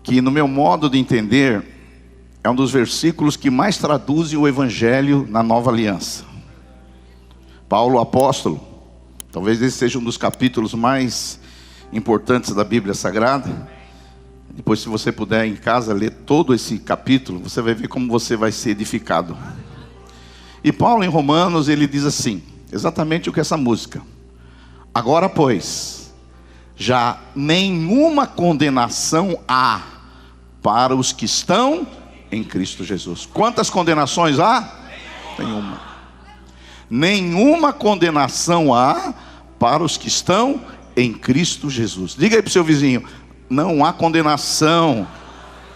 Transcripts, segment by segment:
que, no meu modo de entender, é um dos versículos que mais traduzem o Evangelho na Nova Aliança. Paulo, apóstolo, talvez esse seja um dos capítulos mais importantes da Bíblia Sagrada. Depois, se você puder em casa ler todo esse capítulo, você vai ver como você vai ser edificado. E Paulo, em Romanos, ele diz assim, exatamente o que essa música: agora, pois, já nenhuma condenação há para os que estão em Cristo Jesus. Quantas condenações há? Nenhuma. Nenhuma condenação há para os que estão em Cristo Jesus. Diga aí para o seu vizinho: não há condenação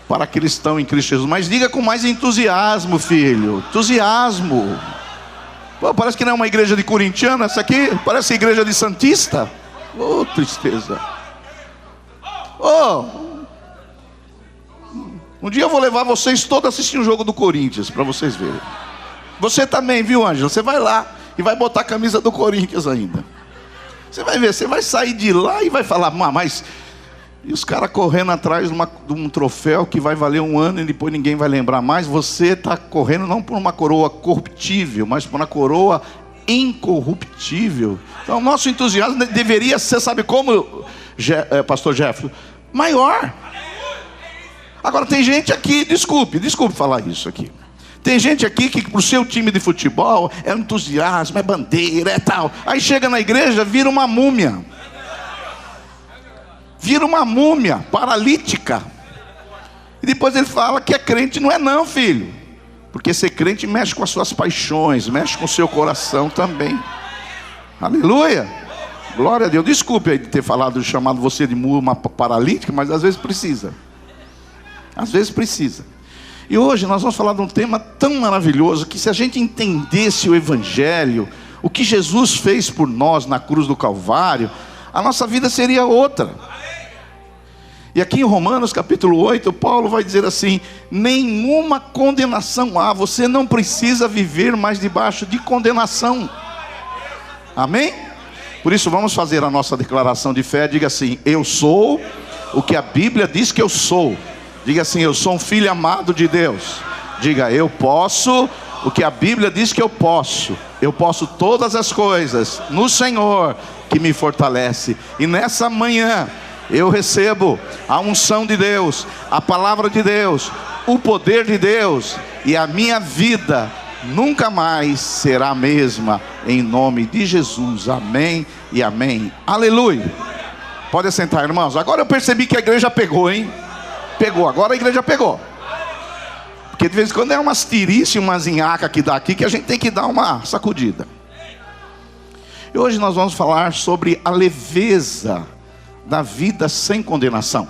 para aqueles que estão em Cristo Jesus. Mas diga com mais entusiasmo, filho. Entusiasmo. Pô, parece que não é uma igreja de corintiano essa aqui. Parece igreja de santista. Oh, tristeza. Oh, um dia eu vou levar vocês todos a assistir um jogo do Corinthians, para vocês verem. Você também, viu, Ângela? Você vai lá e vai botar a camisa do Corinthians ainda. Você vai ver, você vai sair de lá e vai falar: mas... E os caras correndo atrás de um troféu que vai valer um ano e depois ninguém vai lembrar mais. Você está correndo não por uma coroa corruptível, mas por uma coroa incorruptível. Então, nosso entusiasmo deveria ser, sabe como, pastor Jefferson? Maior. Agora, tem gente aqui, desculpe falar isso aqui. Tem gente aqui que pro seu time de futebol é entusiasmo, é bandeira, é tal. Aí chega na igreja, vira uma múmia. Vira uma múmia paralítica. E depois ele fala que é crente. Não é não, filho. Porque ser crente mexe com as suas paixões, mexe com o seu coração também. Aleluia. Glória a Deus. Desculpe aí de ter falado, chamado você de múmia paralítica, mas às vezes precisa. Às vezes precisa. E hoje nós vamos falar de um tema tão maravilhoso, que se a gente entendesse o Evangelho, o que Jesus fez por nós na cruz do Calvário, a nossa vida seria outra. E aqui em Romanos capítulo 8, Paulo vai dizer assim: nenhuma condenação há. Você não precisa viver mais debaixo de condenação. Amém? Por isso vamos fazer a nossa declaração de fé. Diga assim: eu sou o que a Bíblia diz que eu sou. Diga assim: eu sou um filho amado de Deus. Diga: eu posso o que a Bíblia diz que eu posso. Eu posso todas as coisas no Senhor que me fortalece. E nessa manhã eu recebo a unção de Deus, a palavra de Deus, o poder de Deus, e a minha vida nunca mais será a mesma, em nome de Jesus. Amém e amém. Aleluia. Pode sentar, irmãos. Agora eu percebi que a igreja pegou, hein? Pegou, agora a igreja pegou. Porque de vez em quando é umas tirices, umas enhacas que dá aqui, que a gente tem que dar uma sacudida. E hoje nós vamos falar sobre a leveza da vida sem condenação.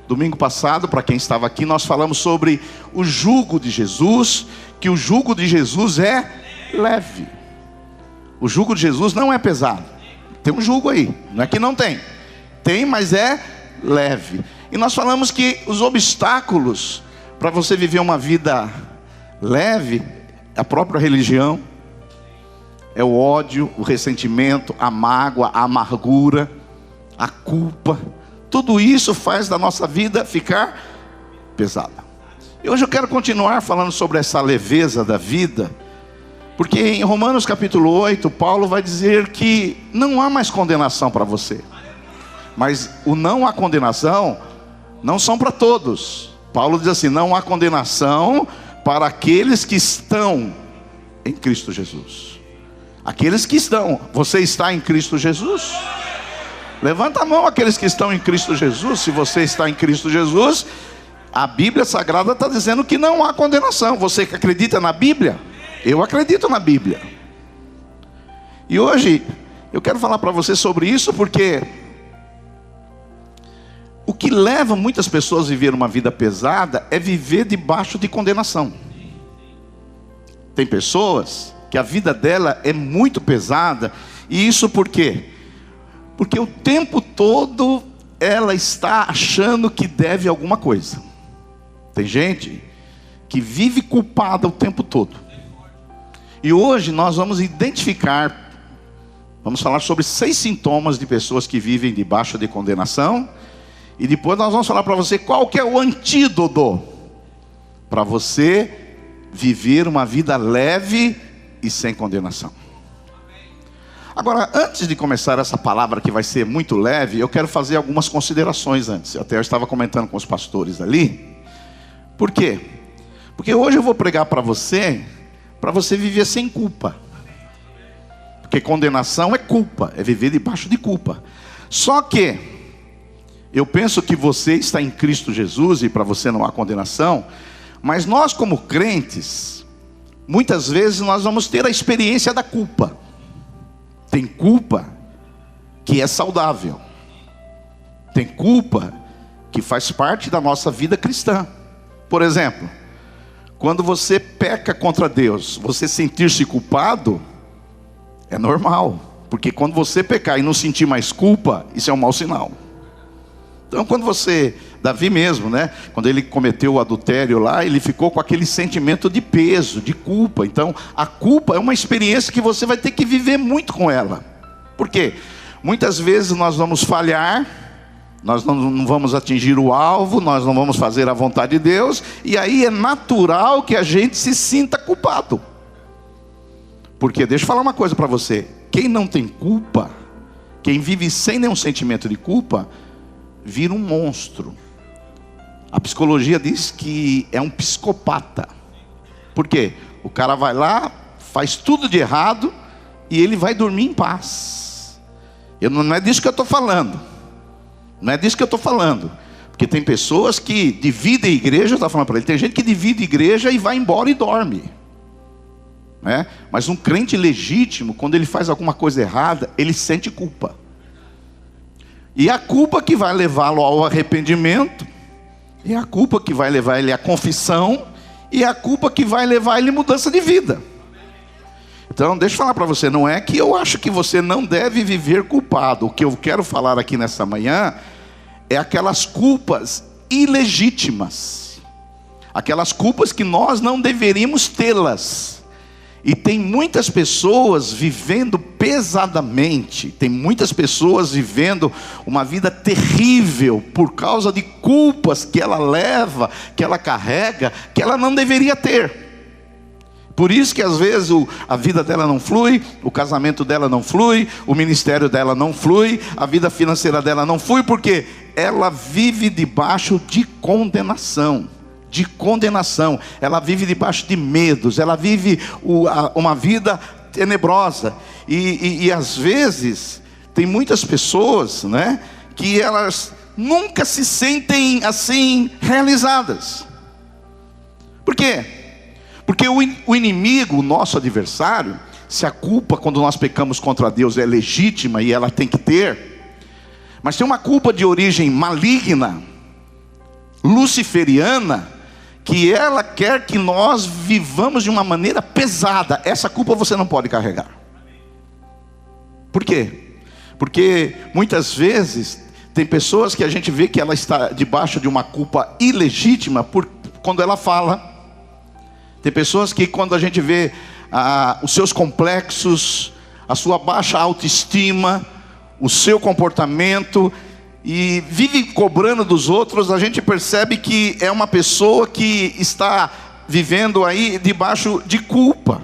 Domingo passado, para quem estava aqui, nós falamos sobre o jugo de Jesus, que o jugo de Jesus é leve. O jugo de Jesus não é pesado. Tem um jugo aí, não é que não tem. Tem, mas é leve. E nós falamos que os obstáculos para você viver uma vida leve, a própria religião, é o ódio, o ressentimento, a mágoa, a amargura, a culpa. Tudo isso faz da nossa vida ficar pesada. E hoje eu quero continuar falando sobre essa leveza da vida, porque em Romanos capítulo 8, Paulo vai dizer que não há mais condenação para você. Mas o não há condenação não são para todos. Paulo diz assim: não há condenação para aqueles que estão em Cristo Jesus. Aqueles que estão. Você está em Cristo Jesus? Levanta a mão aqueles que estão em Cristo Jesus. Se você está em Cristo Jesus, a Bíblia Sagrada está dizendo que não há condenação. Você que acredita na Bíblia? Eu acredito na Bíblia. E hoje eu quero falar para você sobre isso, porque o que leva muitas pessoas a viver uma vida pesada é viver debaixo de condenação. Tem pessoas que a vida dela é muito pesada. E isso por quê? Porque o tempo todo ela está achando que deve alguma coisa. Tem gente que vive culpada o tempo todo. E hoje nós vamos identificar, vamos falar sobre 6 sintomas de pessoas que vivem debaixo de condenação. E depois nós vamos falar para você qual que é o antídoto para você viver uma vida leve e sem condenação. Agora, antes de começar essa palavra que vai ser muito leve, eu quero fazer algumas considerações antes. Até eu estava comentando com os pastores ali. Por quê? Porque hoje eu vou pregar para você viver sem culpa. Porque condenação é culpa, é viver debaixo de culpa. Só que eu penso que você está em Cristo Jesus e para você não há condenação. Mas nós como crentes, muitas vezes nós vamos ter a experiência da culpa. Tem culpa que é saudável. Tem culpa que faz parte da nossa vida cristã. Por exemplo, quando você peca contra Deus, você sentir-se culpado é normal. Porque quando você pecar e não sentir mais culpa, isso é um mau sinal. Então quando Davi mesmo, né? Quando ele cometeu o adultério lá, ele ficou com aquele sentimento de peso, de culpa. Então a culpa é uma experiência que você vai ter que viver muito com ela. Por quê? Muitas vezes nós vamos falhar, nós não vamos atingir o alvo, nós não vamos fazer a vontade de Deus, e aí é natural que a gente se sinta culpado. Porque deixa eu falar uma coisa para você, quem não tem culpa, quem vive sem nenhum sentimento de culpa, vira um monstro. A psicologia diz que é um psicopata. Por quê? O cara vai lá, faz tudo de errado e ele vai dormir em paz. Não é disso que eu estou falando. Não é disso que eu estou falando. Porque tem pessoas que dividem a igreja, eu estava falando para ele, tem gente que divide a igreja e vai embora e dorme. Né? Mas um crente legítimo, quando ele faz alguma coisa errada, ele sente culpa. E a culpa que vai levá-lo ao arrependimento, e a culpa que vai levar ele à confissão, e a culpa que vai levar ele à mudança de vida. Então deixa eu falar para você, não é que eu acho que você não deve viver culpado. O que eu quero falar aqui nessa manhã é aquelas culpas ilegítimas, aquelas culpas que nós não deveríamos tê-las. E tem muitas pessoas vivendo pesadamente, tem muitas pessoas vivendo uma vida terrível por causa de culpas que ela leva, que ela carrega, que ela não deveria ter. Por isso que às vezes a vida dela não flui, o casamento dela não flui, o ministério dela não flui, a vida financeira dela não flui, porque ela vive debaixo de condenação. Ela vive debaixo de medos, ela vive uma vida tenebrosa, e às vezes, tem muitas pessoas, né, que elas nunca se sentem assim, realizadas. Por quê? Porque o inimigo, o nosso adversário, se a culpa quando nós pecamos contra Deus é legítima e ela tem que ter, mas tem uma culpa de origem maligna, luciferiana, que ela quer que nós vivamos de uma maneira pesada. Essa culpa você não pode carregar. Por quê? Porque muitas vezes tem pessoas que a gente vê que ela está debaixo de uma culpa ilegítima quando ela fala. Tem pessoas que quando a gente vê os seus complexos, a sua baixa autoestima, o seu comportamento, e vive cobrando dos outros, a gente percebe que é uma pessoa que está vivendo aí debaixo de culpa.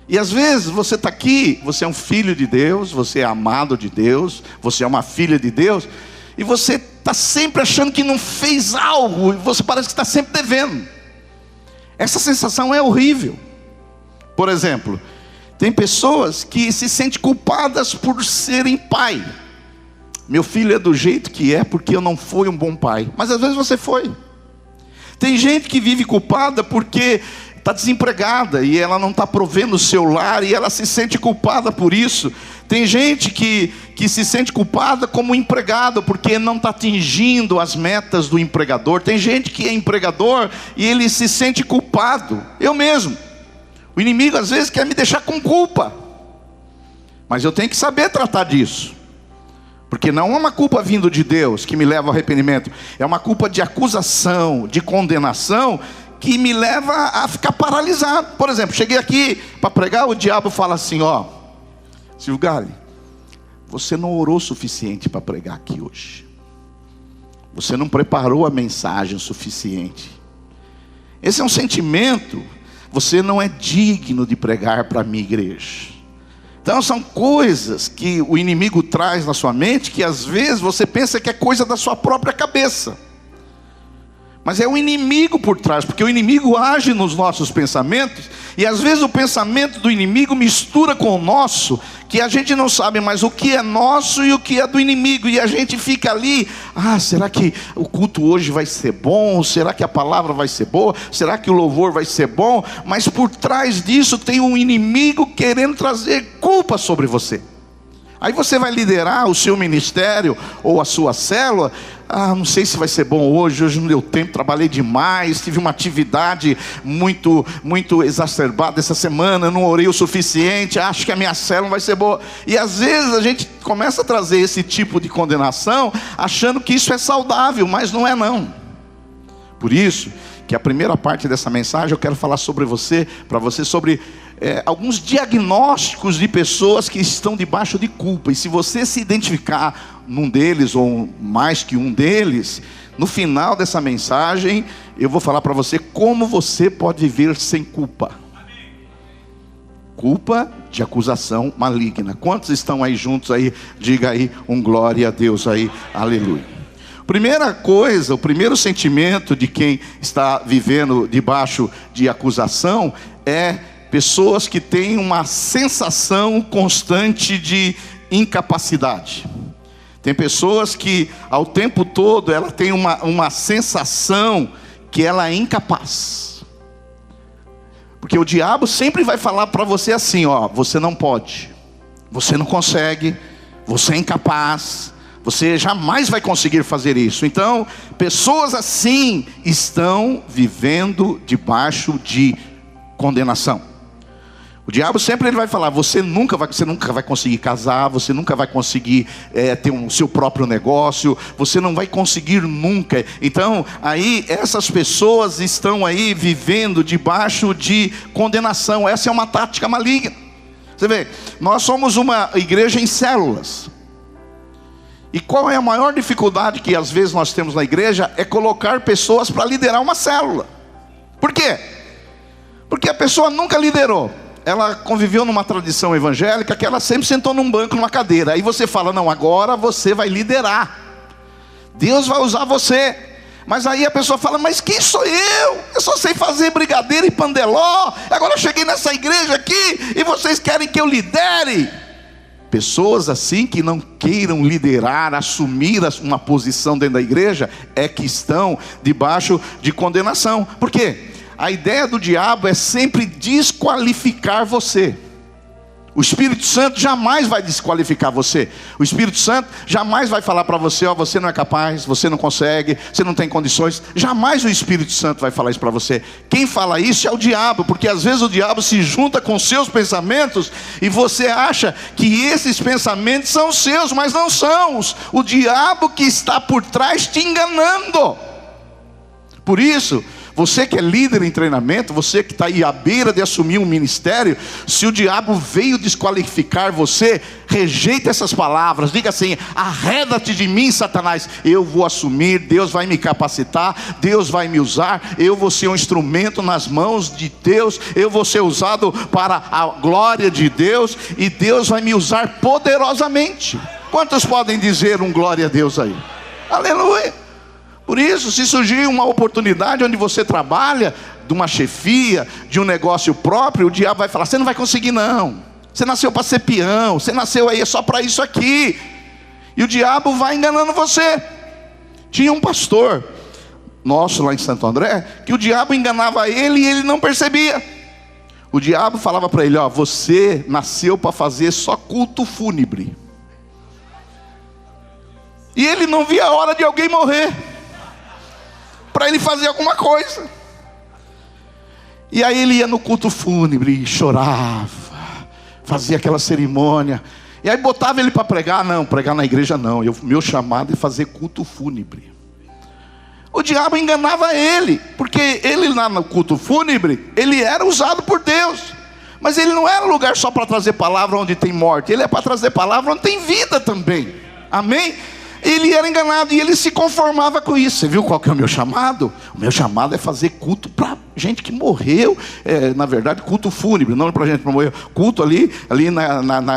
E às vezes você está aqui, você é um filho de Deus, você é amado de Deus, você é uma filha de Deus, e você está sempre achando que não fez algo, e você parece que está sempre devendo. Essa sensação é horrível. Por exemplo, tem pessoas que se sentem culpadas por serem pai. Meu filho é do jeito que é porque eu não fui um bom pai. Mas às vezes você foi. Tem gente que vive culpada porque está desempregada e ela não está provendo o seu lar e ela se sente culpada por isso. Tem gente que se sente culpada como empregado porque não está atingindo as metas do empregador. Tem gente que é empregador e ele se sente culpado. Eu mesmo. O inimigo às vezes quer me deixar com culpa. Mas eu tenho que saber tratar disso. Porque não é uma culpa vindo de Deus que me leva ao arrependimento. É uma culpa de acusação, de condenação, que me leva a ficar paralisado. Por exemplo, cheguei aqui para pregar, o diabo fala assim, Silvio Galli, você não orou o suficiente para pregar aqui hoje. Você não preparou a mensagem o suficiente. Esse é um sentimento. Você não é digno de pregar para a minha igreja. Então são coisas que o inimigo traz na sua mente, que às vezes você pensa que é coisa da sua própria cabeça. Mas é o inimigo por trás, porque o inimigo age nos nossos pensamentos, e às vezes o pensamento do inimigo mistura com o nosso, que a gente não sabe mais o que é nosso e o que é do inimigo, e a gente fica ali, será que o culto hoje vai ser bom? Será que a palavra vai ser boa? Será que o louvor vai ser bom? Mas por trás disso tem um inimigo querendo trazer culpa sobre você. Aí você vai liderar o seu ministério ou a sua célula. Não sei se vai ser bom hoje não deu tempo, trabalhei demais, tive uma atividade muito exacerbada essa semana, não orei o suficiente, acho que a minha célula não vai ser boa. E às vezes a gente começa a trazer esse tipo de condenação, achando que isso é saudável, mas não é não. Por isso, que a primeira parte dessa mensagem eu quero falar sobre sobre alguns diagnósticos de pessoas que estão debaixo de culpa. E se você se identificar num deles ou mais que um deles, no final dessa mensagem eu vou falar para você como você pode viver sem culpa. Culpa de acusação maligna. Quantos estão aí juntos aí? Diga aí um glória a Deus aí, aleluia. Primeira coisa, o primeiro sentimento de quem está vivendo debaixo de acusação é pessoas que têm uma sensação constante de incapacidade. Tem pessoas que ao tempo todo ela tem uma sensação que ela é incapaz. Porque o diabo sempre vai falar para você assim, você não pode, você não consegue, você é incapaz, você jamais vai conseguir fazer isso. Então, pessoas assim estão vivendo debaixo de condenação. O diabo sempre ele vai falar, você nunca vai conseguir casar, você nunca vai conseguir ter o seu próprio negócio, você não vai conseguir nunca. Então, aí essas pessoas estão aí vivendo debaixo de condenação. Essa é uma tática maligna. Você vê, nós somos uma igreja em células. E qual é a maior dificuldade que às vezes nós temos na igreja? É colocar pessoas para liderar uma célula. Por quê? Porque a pessoa nunca liderou. Ela conviveu numa tradição evangélica que ela sempre sentou num banco, numa cadeira. Aí você fala, não, agora você vai liderar. Deus vai usar você. Mas aí a pessoa fala, mas quem sou eu? Eu só sei fazer brigadeiro e pandeló. Agora eu cheguei nessa igreja aqui e vocês querem que eu lidere. Pessoas assim que não queiram liderar, assumir uma posição dentro da igreja, é que estão debaixo de condenação. Por quê? A ideia do diabo é sempre desqualificar você. O Espírito Santo jamais vai desqualificar você. O Espírito Santo jamais vai falar para você, você não é capaz, você não consegue, você não tem condições. Jamais o Espírito Santo vai falar isso para você. Quem fala isso é o diabo, porque às vezes o diabo se junta com seus pensamentos e você acha que esses pensamentos são seus, mas não são. O diabo que está por trás te enganando. Por isso, você que é líder em treinamento, você que está aí à beira de assumir um ministério, se o diabo veio desqualificar você, rejeita essas palavras, diga assim, arreda-te de mim, Satanás. Eu vou assumir, Deus vai me capacitar, Deus vai me usar, eu vou ser um instrumento nas mãos de Deus, eu vou ser usado para a glória de Deus, e Deus vai me usar poderosamente. Quantos podem dizer um glória a Deus aí? Aleluia! Por isso, se surgir uma oportunidade onde você trabalha, de uma chefia, de um negócio próprio, o diabo vai falar, você não vai conseguir não, você nasceu para ser peão, você nasceu aí só para isso aqui, e o diabo vai enganando você. Tinha um pastor nosso lá em Santo André, que o diabo enganava ele e ele não percebia. O diabo falava para ele, você nasceu para fazer só culto fúnebre, e ele não via a hora de alguém morrer, para ele fazer alguma coisa. E aí ele ia no culto fúnebre, chorava, fazia aquela cerimônia, e aí botava ele para pregar. Não, pregar na igreja não, meu chamado é fazer culto fúnebre. O diabo enganava ele, porque ele lá no culto fúnebre, ele era usado por Deus, mas ele não era lugar só para trazer palavra onde tem morte, ele é para trazer palavra onde tem vida também. Amém? Ele era enganado e ele se conformava com isso. Você viu qual que é o meu chamado? O meu chamado é fazer culto para gente que morreu. Na verdade, culto fúnebre, não para gente que morreu. Culto ali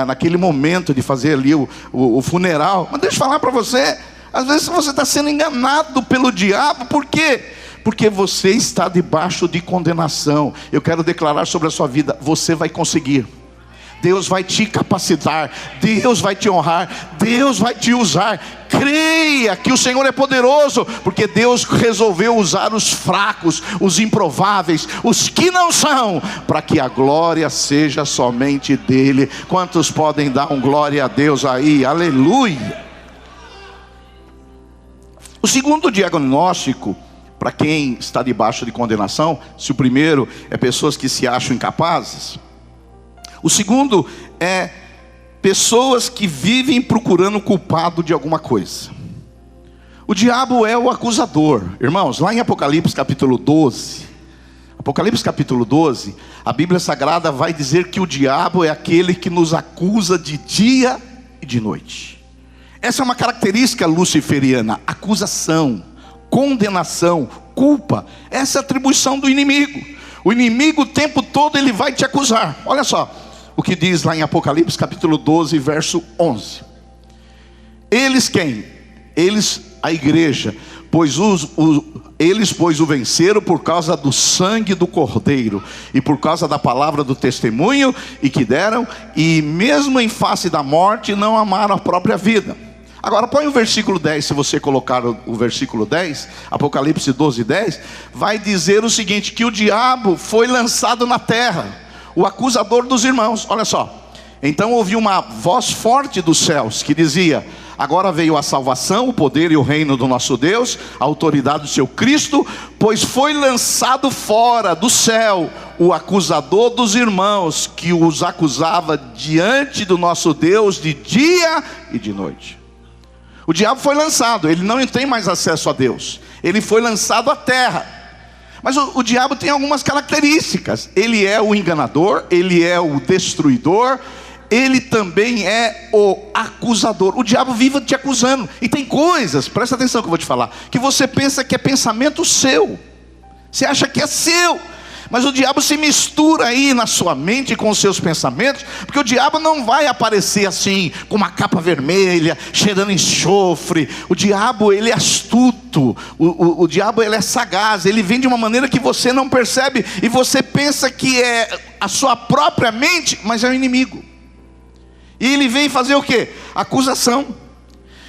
naquele momento de fazer ali o funeral. Mas deixa eu falar para você. Às vezes você está sendo enganado pelo diabo. Por quê? Porque você está debaixo de condenação. Eu quero declarar sobre a sua vida: você vai conseguir. Deus vai te capacitar, Deus vai te honrar, Deus vai te usar. Creia que o Senhor é poderoso, porque Deus resolveu usar os fracos, os improváveis, os que não são, para que a glória seja somente dele. Quantos podem dar um glória a Deus aí? Aleluia. O segundo diagnóstico, para quem está debaixo de condenação, se o primeiro é pessoas que se acham incapazes, o segundo é pessoas que vivem procurando o culpado de alguma coisa. O diabo é o acusador. Irmãos, lá em Apocalipse capítulo 12, a Bíblia Sagrada vai dizer que o diabo é aquele que nos acusa de dia e de noite. Essa é uma característica luciferiana: acusação, condenação, culpa. Essa é a atribuição do inimigo. O inimigo o tempo todo ele vai te acusar. Olha só o que diz lá em Apocalipse capítulo 12, verso 11. Eles quem? Eles, a igreja, eles o venceram por causa do sangue do Cordeiro e por causa da palavra do testemunho e que deram, e mesmo em face da morte não amaram a própria vida. Agora põe o versículo 10, se você colocar o versículo 10, Apocalipse 12, 10, vai dizer o seguinte: que o diabo foi lançado na terra, o acusador dos irmãos. Olha só, então ouvi uma voz forte dos céus que dizia: agora veio a salvação, o poder e o reino do nosso Deus, a autoridade do seu Cristo, pois foi lançado fora do céu o acusador dos irmãos, que os acusava diante do nosso Deus de dia e de noite. O diabo foi lançado, ele não tem mais acesso a Deus, ele foi lançado à terra. Mas o diabo tem algumas características: ele é o enganador, ele é o destruidor, ele também é o acusador. O diabo vive te acusando, e tem coisas, presta atenção que eu vou te falar, que você pensa que é pensamento seu, você acha que é seu, mas o diabo se mistura aí na sua mente com os seus pensamentos, porque o diabo não vai aparecer assim, com uma capa vermelha, cheirando enxofre. O diabo, ele é astuto, o diabo, ele é sagaz, ele vem de uma maneira que você não percebe, e você pensa que é a sua própria mente, mas é o inimigo. E ele vem fazer o quê? Acusação.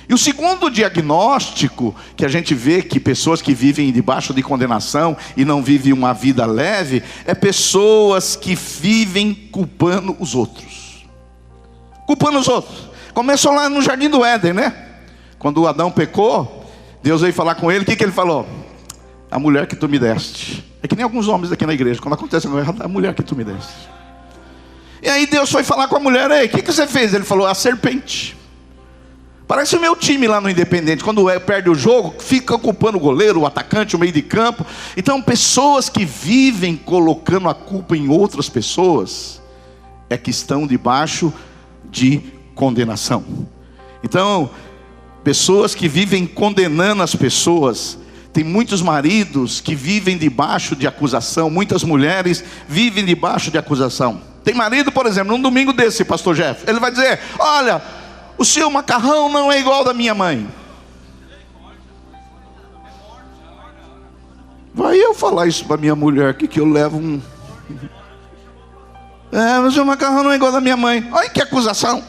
E o segundo diagnóstico que a gente vê que pessoas que vivem debaixo de condenação e não vivem uma vida leve, é pessoas que vivem culpando os outros. Culpando os outros. Começou lá no Jardim do Éden, né? Quando o Adão pecou, Deus veio falar com ele, o que ele falou? A mulher que tu me deste. É que nem alguns homens aqui na igreja, quando acontece alguma coisa, a mulher que tu me deste. E aí Deus foi falar com a mulher: ei, o que você fez? Ele falou: a serpente. Parece o meu time lá no Independente, quando perde o jogo, fica culpando o goleiro, o atacante, o meio de campo. Então, pessoas que vivem colocando a culpa em outras pessoas, é que estão debaixo de condenação. Então, pessoas que vivem condenando as pessoas. Tem muitos maridos que vivem debaixo de acusação, muitas mulheres vivem debaixo de acusação. Tem marido, por exemplo, num domingo desse, pastor Jeff, ele vai dizer: olha, o seu macarrão não é igual ao da minha mãe. Vai eu falar isso para minha mulher, que eu levo um... o seu macarrão não é igual ao da minha mãe. Olha que acusação.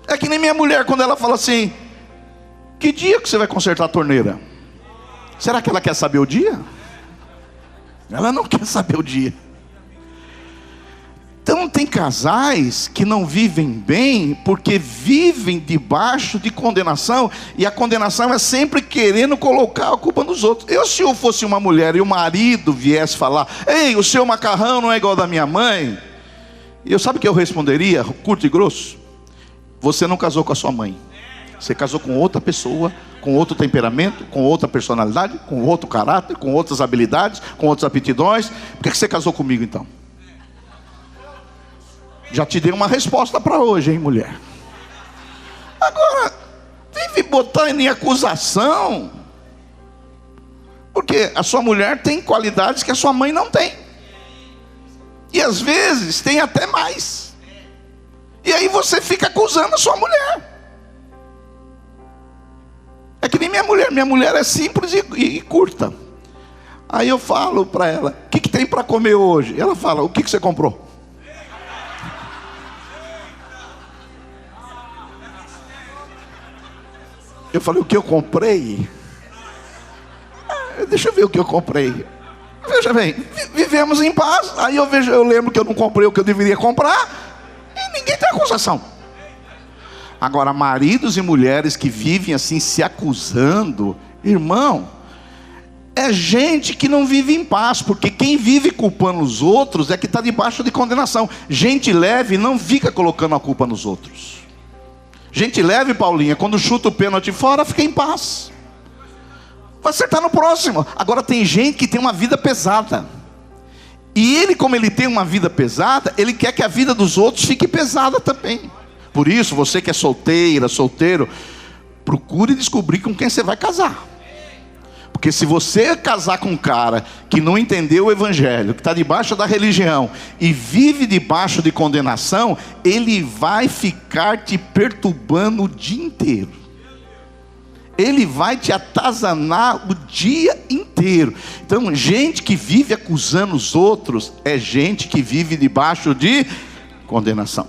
É que nem minha mulher, quando ela fala assim: que dia que você vai consertar a torneira? Será que ela quer saber o dia? Ela não quer saber o dia. Então tem casais que não vivem bem porque vivem debaixo de condenação, e a condenação é sempre querendo colocar a culpa nos outros. Se eu fosse uma mulher e o marido viesse falar: ei, o seu macarrão não é igual ao da minha mãe, e sabe o que eu responderia, curto e grosso? Você não casou com a sua mãe, você casou com outra pessoa, com outro temperamento, com outra personalidade, com outro caráter, com outras habilidades, com outras aptidões. Por que você casou comigo então? Já te dei uma resposta para hoje, hein, mulher? Agora, vem vive botando em acusação, porque a sua mulher tem qualidades que a sua mãe não tem, e às vezes tem até mais, e aí você fica acusando a sua mulher. É que nem minha mulher é simples e curta. Aí eu falo para ela: o que tem para comer hoje? Ela fala: o que você comprou? Eu falei: o que eu comprei? Deixa eu ver o que eu comprei. Veja bem, vivemos em paz. Aí eu lembro que eu não comprei o que eu deveria comprar, e ninguém tem acusação. Agora, maridos e mulheres que vivem assim se acusando, irmão, é gente que não vive em paz, porque quem vive culpando os outros é que está debaixo de condenação. Gente leve não fica colocando a culpa nos outros. Gente leve, Paulinha, quando chuta o pênalti fora, fica em paz, vai acertar no próximo. Agora tem gente que tem uma vida pesada, e ele, como ele tem uma vida pesada, ele quer que a vida dos outros fique pesada também. Por isso, você que é solteira, solteiro, procure descobrir com quem você vai casar. Porque se você casar com um cara que não entendeu o evangelho, que está debaixo da religião e vive debaixo de condenação, ele vai ficar te perturbando o dia inteiro. Ele vai te atazanar o dia inteiro. Então, gente que vive acusando os outros é gente que vive debaixo de condenação.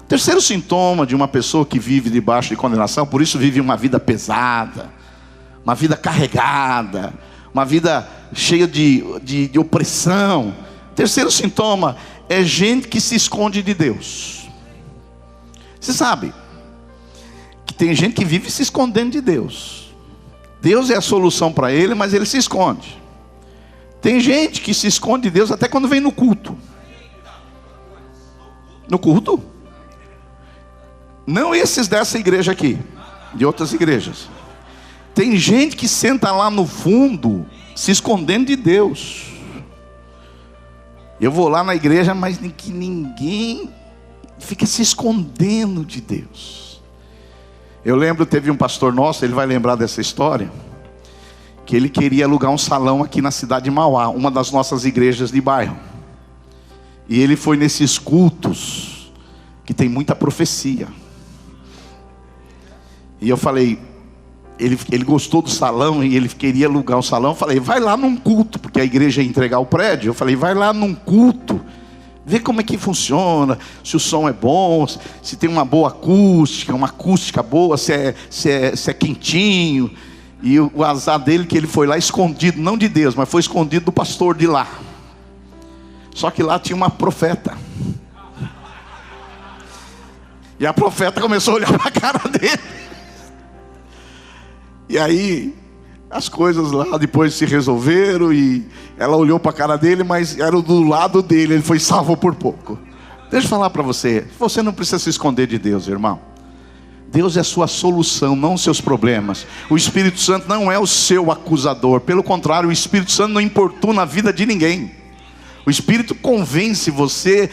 Terceiro sintoma de uma pessoa que vive debaixo de condenação, por isso vive uma vida pesada, uma vida carregada, uma vida cheia de opressão. Terceiro sintoma é gente que se esconde de Deus. Você sabe que tem gente que vive se escondendo de Deus. Deus é a solução para ele, mas ele se esconde. Tem gente que se esconde de Deus até quando vem no culto. No culto? Não esses dessa igreja aqui, de outras igrejas. Tem gente que senta lá no fundo, se escondendo de Deus. Eu vou lá na igreja, mas que ninguém fica se escondendo de Deus. Eu lembro, teve um pastor nosso, ele vai lembrar dessa história, que ele queria alugar um salão aqui na cidade de Mauá, uma das nossas igrejas de bairro. E ele foi nesses cultos que tem muita profecia. E eu falei, ele gostou do salão e ele queria alugar o salão. Eu falei: vai lá num culto, porque a igreja ia entregar o prédio. Eu falei: vai lá num culto, vê como é que funciona, se o som é bom, se tem uma boa acústica, uma acústica boa, se é quentinho. E o azar dele que ele foi lá escondido, não de Deus, mas foi escondido do pastor de lá. Só que lá tinha uma profeta. E a profeta começou a olhar para a cara dele. E aí as coisas lá depois se resolveram, e ela olhou para a cara dele, mas era do lado dele, ele foi salvo por pouco. Deixa eu falar para você, você não precisa se esconder de Deus, irmão. Deus é a sua solução, não os seus problemas. O Espírito Santo não é o seu acusador. Pelo contrário, o Espírito Santo não importuna a vida de ninguém. O Espírito convence você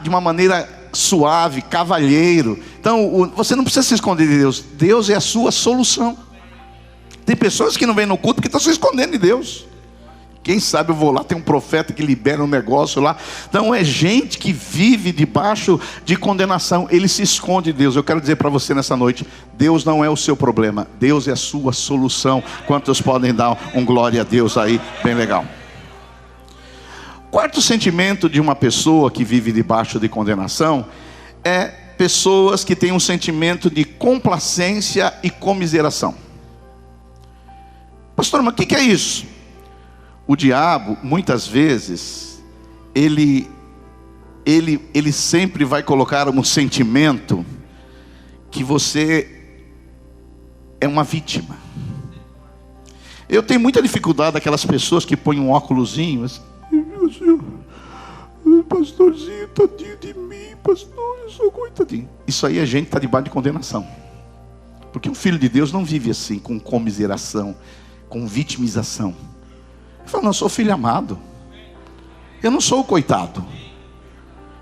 de uma maneira suave, cavalheiro. Então você não precisa se esconder de Deus. Deus é a sua solução. Tem pessoas que não vêm no culto porque estão se escondendo de Deus. Quem sabe eu vou lá, tem um profeta que libera um negócio lá. Então é gente que vive debaixo de condenação. Ele se esconde de Deus. Eu quero dizer para você nessa noite: Deus não é o seu problema, Deus é a sua solução. Quantos podem dar um glória a Deus aí, bem legal? Quarto sentimento de uma pessoa que vive debaixo de condenação é pessoas que têm um sentimento de complacência e comiseração. Pastor, mas o que é isso? O diabo, muitas vezes, ele sempre vai colocar um sentimento que você é uma vítima. Eu tenho muita dificuldade daquelas pessoas que põem um óculosinho assim: pastorzinho, tadinho de mim, pastor, eu sou coitadinho. Isso aí a gente está debaixo de condenação. Porque o filho de Deus não vive assim, com comiseração, com vitimização. Ele fala: não, eu sou filho amado, eu não sou o coitado,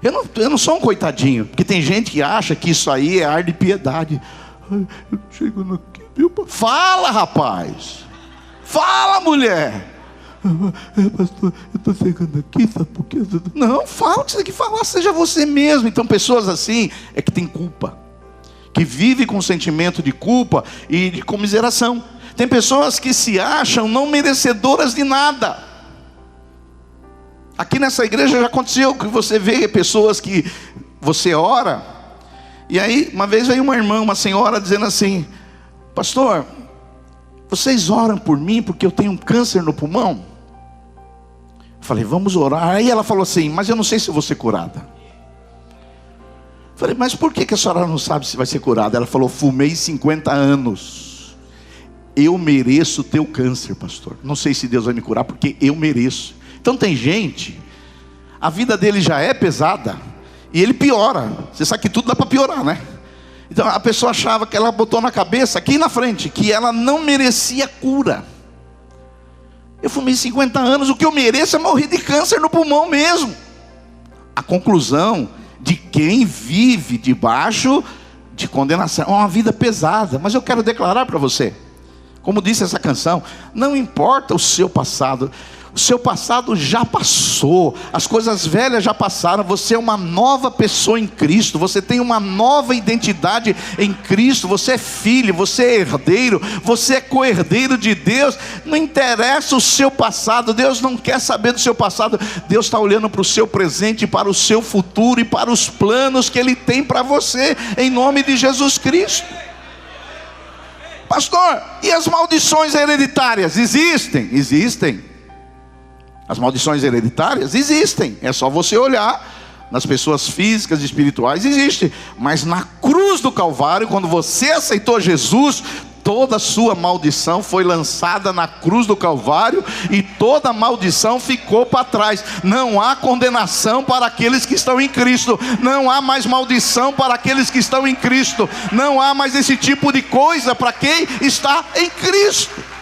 eu não sou um coitadinho. Porque tem gente que acha que isso aí é ar de piedade. Eu chego aqui, viu? Fala, rapaz. Fala, mulher. Pastor, eu estou chegando aqui, sabe por quê? Não, fala o que você tem que falar, seja você mesmo. Então pessoas assim é que tem culpa, que vive com sentimento de culpa e de comiseração. Tem pessoas que se acham não merecedoras de nada. Aqui nessa igreja já aconteceu que você vê pessoas que você ora, e aí uma vez veio uma irmã, uma senhora dizendo assim: pastor, vocês oram por mim porque eu tenho um câncer no pulmão? Eu falei, vamos orar. Aí ela falou assim, mas eu não sei se eu vou ser curada. Eu falei, mas por que a senhora não sabe se vai ser curada? Ela falou, fumei 50 anos. Eu mereço ter o câncer, pastor. Não sei se Deus vai me curar porque eu mereço. Então tem gente, a vida dele já é pesada e ele piora. Você sabe que tudo dá para piorar, né? Então a pessoa achava que ela botou na cabeça, aqui na frente, que ela não merecia cura. Eu fumei 50 anos, o que eu mereço é morrer de câncer no pulmão mesmo. A conclusão de quem vive debaixo de condenação é uma vida pesada. Mas eu quero declarar para você, como disse essa canção, não importa o seu passado já passou, as coisas velhas já passaram, você é uma nova pessoa em Cristo, você tem uma nova identidade em Cristo, você é filho, você é herdeiro, você é co-herdeiro de Deus. Não interessa o seu passado, Deus não quer saber do seu passado, Deus está olhando para o seu presente, para o seu futuro e para os planos que Ele tem para você, em nome de Jesus Cristo. Pastor, e as maldições hereditárias? Existem. As maldições hereditárias existem, é só você olhar nas pessoas físicas e espirituais, existe. Mas na cruz do Calvário, quando você aceitou Jesus, toda a sua maldição foi lançada na cruz do Calvário e toda a maldição ficou para trás. Não há condenação para aqueles que estão em Cristo, não há mais maldição para aqueles que estão em Cristo, não há mais esse tipo de coisa para quem está em Cristo.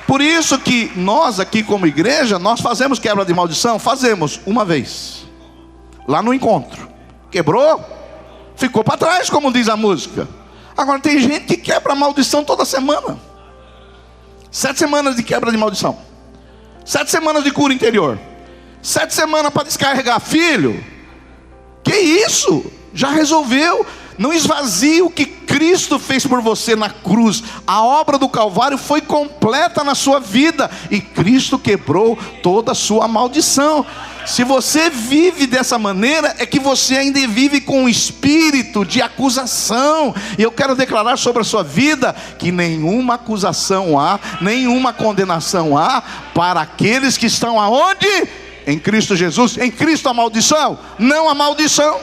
Por isso que nós aqui como igreja, nós fazemos quebra de maldição, fazemos uma vez, lá no encontro. Quebrou, ficou para trás, como diz a música. Agora tem gente que quebra a maldição toda semana. 7 semanas de quebra de maldição, 7 semanas de cura interior, 7 semanas para descarregar filho. Que isso? Já resolveu. Não esvazie o que Cristo fez por você na cruz. A obra do Calvário foi completa na sua vida e Cristo quebrou toda a sua maldição. Se você vive dessa maneira, é que você ainda vive com um espírito de acusação. E eu quero declarar sobre a sua vida que nenhuma acusação há, nenhuma condenação há para aqueles que estão aonde? Em Cristo Jesus. Em Cristo a maldição? Não há maldição.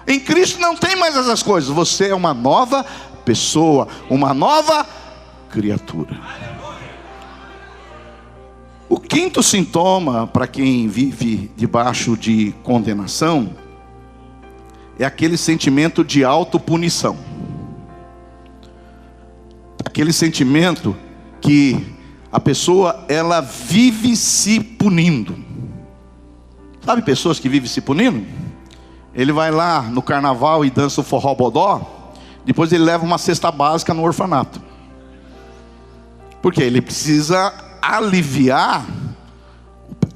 Em Cristo não tem mais essas coisas. Você é uma nova pessoa, uma nova criatura. O quinto sintoma para quem vive debaixo de condenação é aquele sentimento de autopunição. Aquele sentimento que a pessoa, ela vive se punindo. Sabe pessoas que vivem se punindo? Ele vai lá no carnaval e dança o forró bodó, depois ele leva uma cesta básica no orfanato. Porque ele precisa aliviar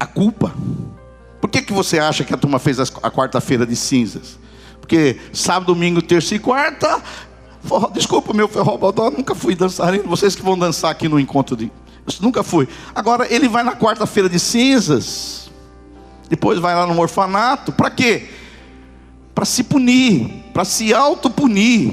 a culpa. Por que você acha que a turma fez a quarta-feira de cinzas? Porque sábado, domingo, terça e quarta, forró, desculpa, meu forró bodó, nunca fui dançarino. Vocês que vão dançar aqui no encontro de... Eu nunca fui. Agora ele vai na quarta-feira de cinzas, depois vai lá no orfanato. Para quê? Para se punir, para se autopunir.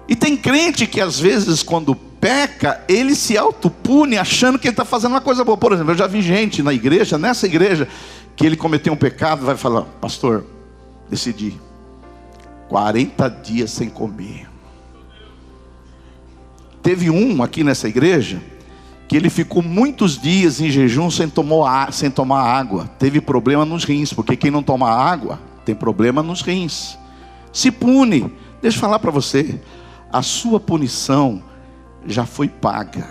E tem crente que às vezes quando peca, ele se autopune achando que ele está fazendo uma coisa boa. Por exemplo, eu já vi gente na igreja, nessa igreja, que ele cometeu um pecado, vai falar: pastor, decidi 40 dias sem comer. Teve um aqui nessa igreja que ele ficou muitos dias em jejum sem tomar água. Teve problema nos rins, porque quem não toma água tem problema nos rins. Se pune. Deixa eu falar para você, a sua punição já foi paga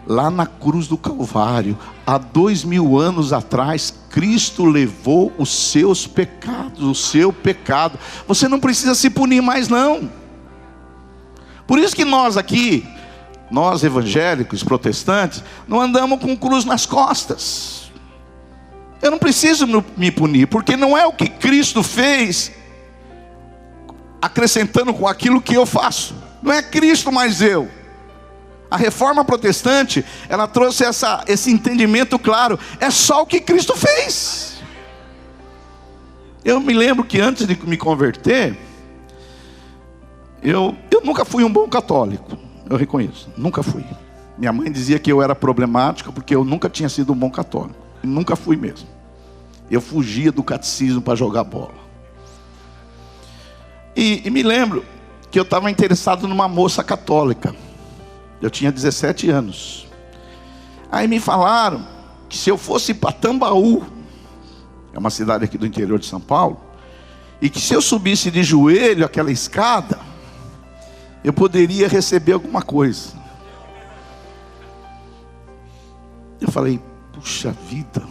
lá na cruz do Calvário. Há 2000 anos atrás, Cristo levou os seus pecados, o seu pecado. Você não precisa se punir mais não. Por isso que nós aqui, nós evangélicos, protestantes, não andamos com cruz nas costas. Eu não preciso me punir, porque não é o que Cristo fez acrescentando com aquilo que eu faço. Não é Cristo, mas eu. A reforma protestante, ela trouxe esse entendimento claro. É só o que Cristo fez. Eu me lembro que antes de me converter, eu nunca fui um bom católico. Eu reconheço, nunca fui. Minha mãe dizia que eu era problemático porque eu nunca tinha sido um bom católico. E nunca fui mesmo. Eu fugia do catecismo para jogar bola. E me lembro que eu estava interessado numa moça católica. Eu tinha 17 anos. Aí me falaram que se eu fosse para Tambaú, é uma cidade aqui do interior de São Paulo, e que se eu subisse de joelho aquela escada, eu poderia receber alguma coisa. Eu falei, puxa vida,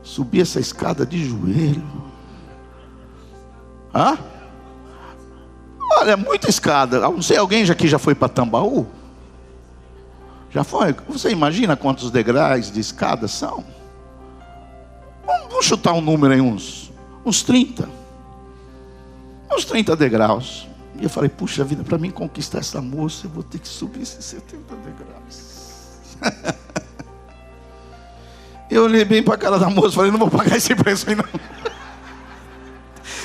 subir essa escada de joelho. Olha, muita escada. Não sei, alguém aqui já foi para Tambaú? Já foi? Você imagina quantos degraus de escada são? Vamos chutar um número aí, uns 30. Uns 30 degraus. E eu falei, puxa vida, para mim conquistar essa moça, eu vou ter que subir esses 70 degraus. Eu olhei bem para a cara da moça, falei, não vou pagar esse preço aí não.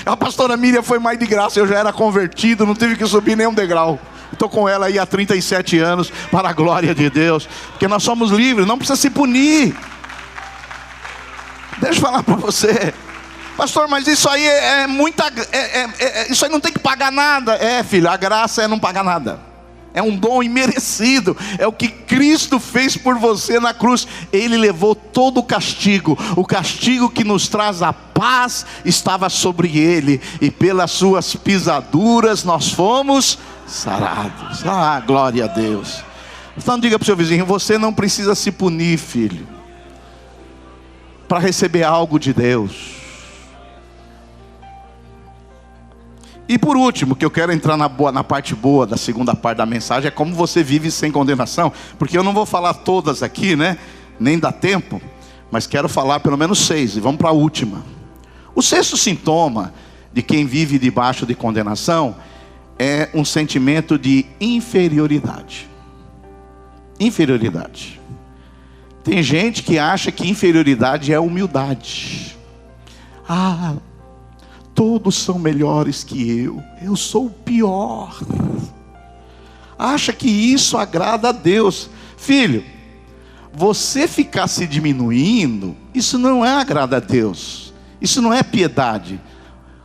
A pastora Miriam foi mais de graça, eu já era convertido, não tive que subir nenhum degrau. Estou com ela aí há 37 anos, para a glória de Deus. Porque nós somos livres, não precisa se punir. Deixa eu falar para você. Pastor, mas isso aí é muita... isso aí não tem que pagar nada. Filho, a graça é não pagar nada. É um dom imerecido. É o que Cristo fez por você na cruz. Ele levou todo o castigo. O castigo que nos traz a paz estava sobre ele. E pelas suas pisaduras nós fomos sarados. Glória a Deus. Então diga para o seu vizinho, você não precisa se punir, filho, para receber algo de Deus. E por último, que eu quero entrar na parte boa da segunda parte da mensagem, é como você vive sem condenação. Porque eu não vou falar todas aqui, né? Nem dá tempo. Mas quero falar pelo menos 6, e vamos para a última. O 6º sintoma de quem vive debaixo de condenação é um sentimento de inferioridade. Inferioridade. Tem gente que acha que inferioridade é humildade. Todos são melhores que eu sou o pior. Acha que isso agrada a Deus. Filho, você ficar se diminuindo, isso não é agrada a Deus. Isso não é piedade.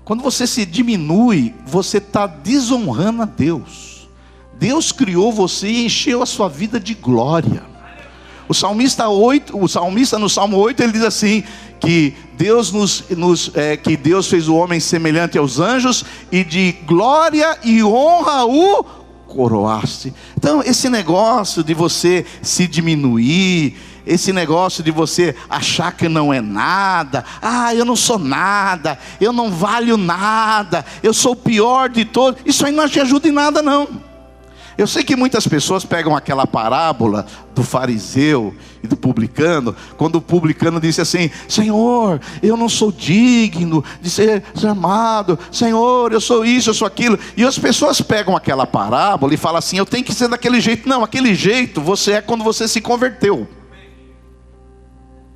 Quando você se diminui, você está desonrando a Deus. Deus criou você e encheu a sua vida de glória. O salmista no Salmo 8, ele diz assim, que que Deus fez o homem semelhante aos anjos, e de glória e honra o coroaste. Então esse negócio de você se diminuir, esse negócio de você achar que não é nada, eu não sou nada, eu não valho nada, eu sou o pior de todos, isso aí não te ajuda em nada não. Eu sei que muitas pessoas pegam aquela parábola do fariseu e do publicano, quando o publicano disse assim, Senhor, eu não sou digno de ser chamado, Senhor, eu sou isso, eu sou aquilo. E as pessoas pegam aquela parábola e falam assim, eu tenho que ser daquele jeito. Não, aquele jeito você é quando você se converteu.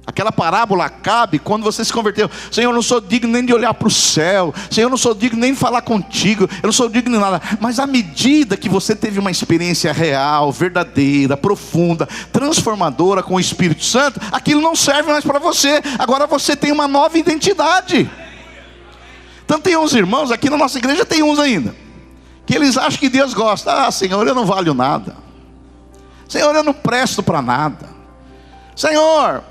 Aquela parábola cabe quando você se converteu. Senhor, eu não sou digno nem de olhar para o céu. Senhor, eu não sou digno nem de falar contigo. Eu não sou digno de nada. Mas à medida que você teve uma experiência real, verdadeira, profunda, transformadora com o Espírito Santo, aquilo não serve mais para você. Agora você tem uma nova identidade. Então tem uns irmãos, aqui na nossa igreja tem uns ainda, que eles acham que Deus gosta. Senhor, eu não valho nada. Senhor, eu não presto para nada. Senhor,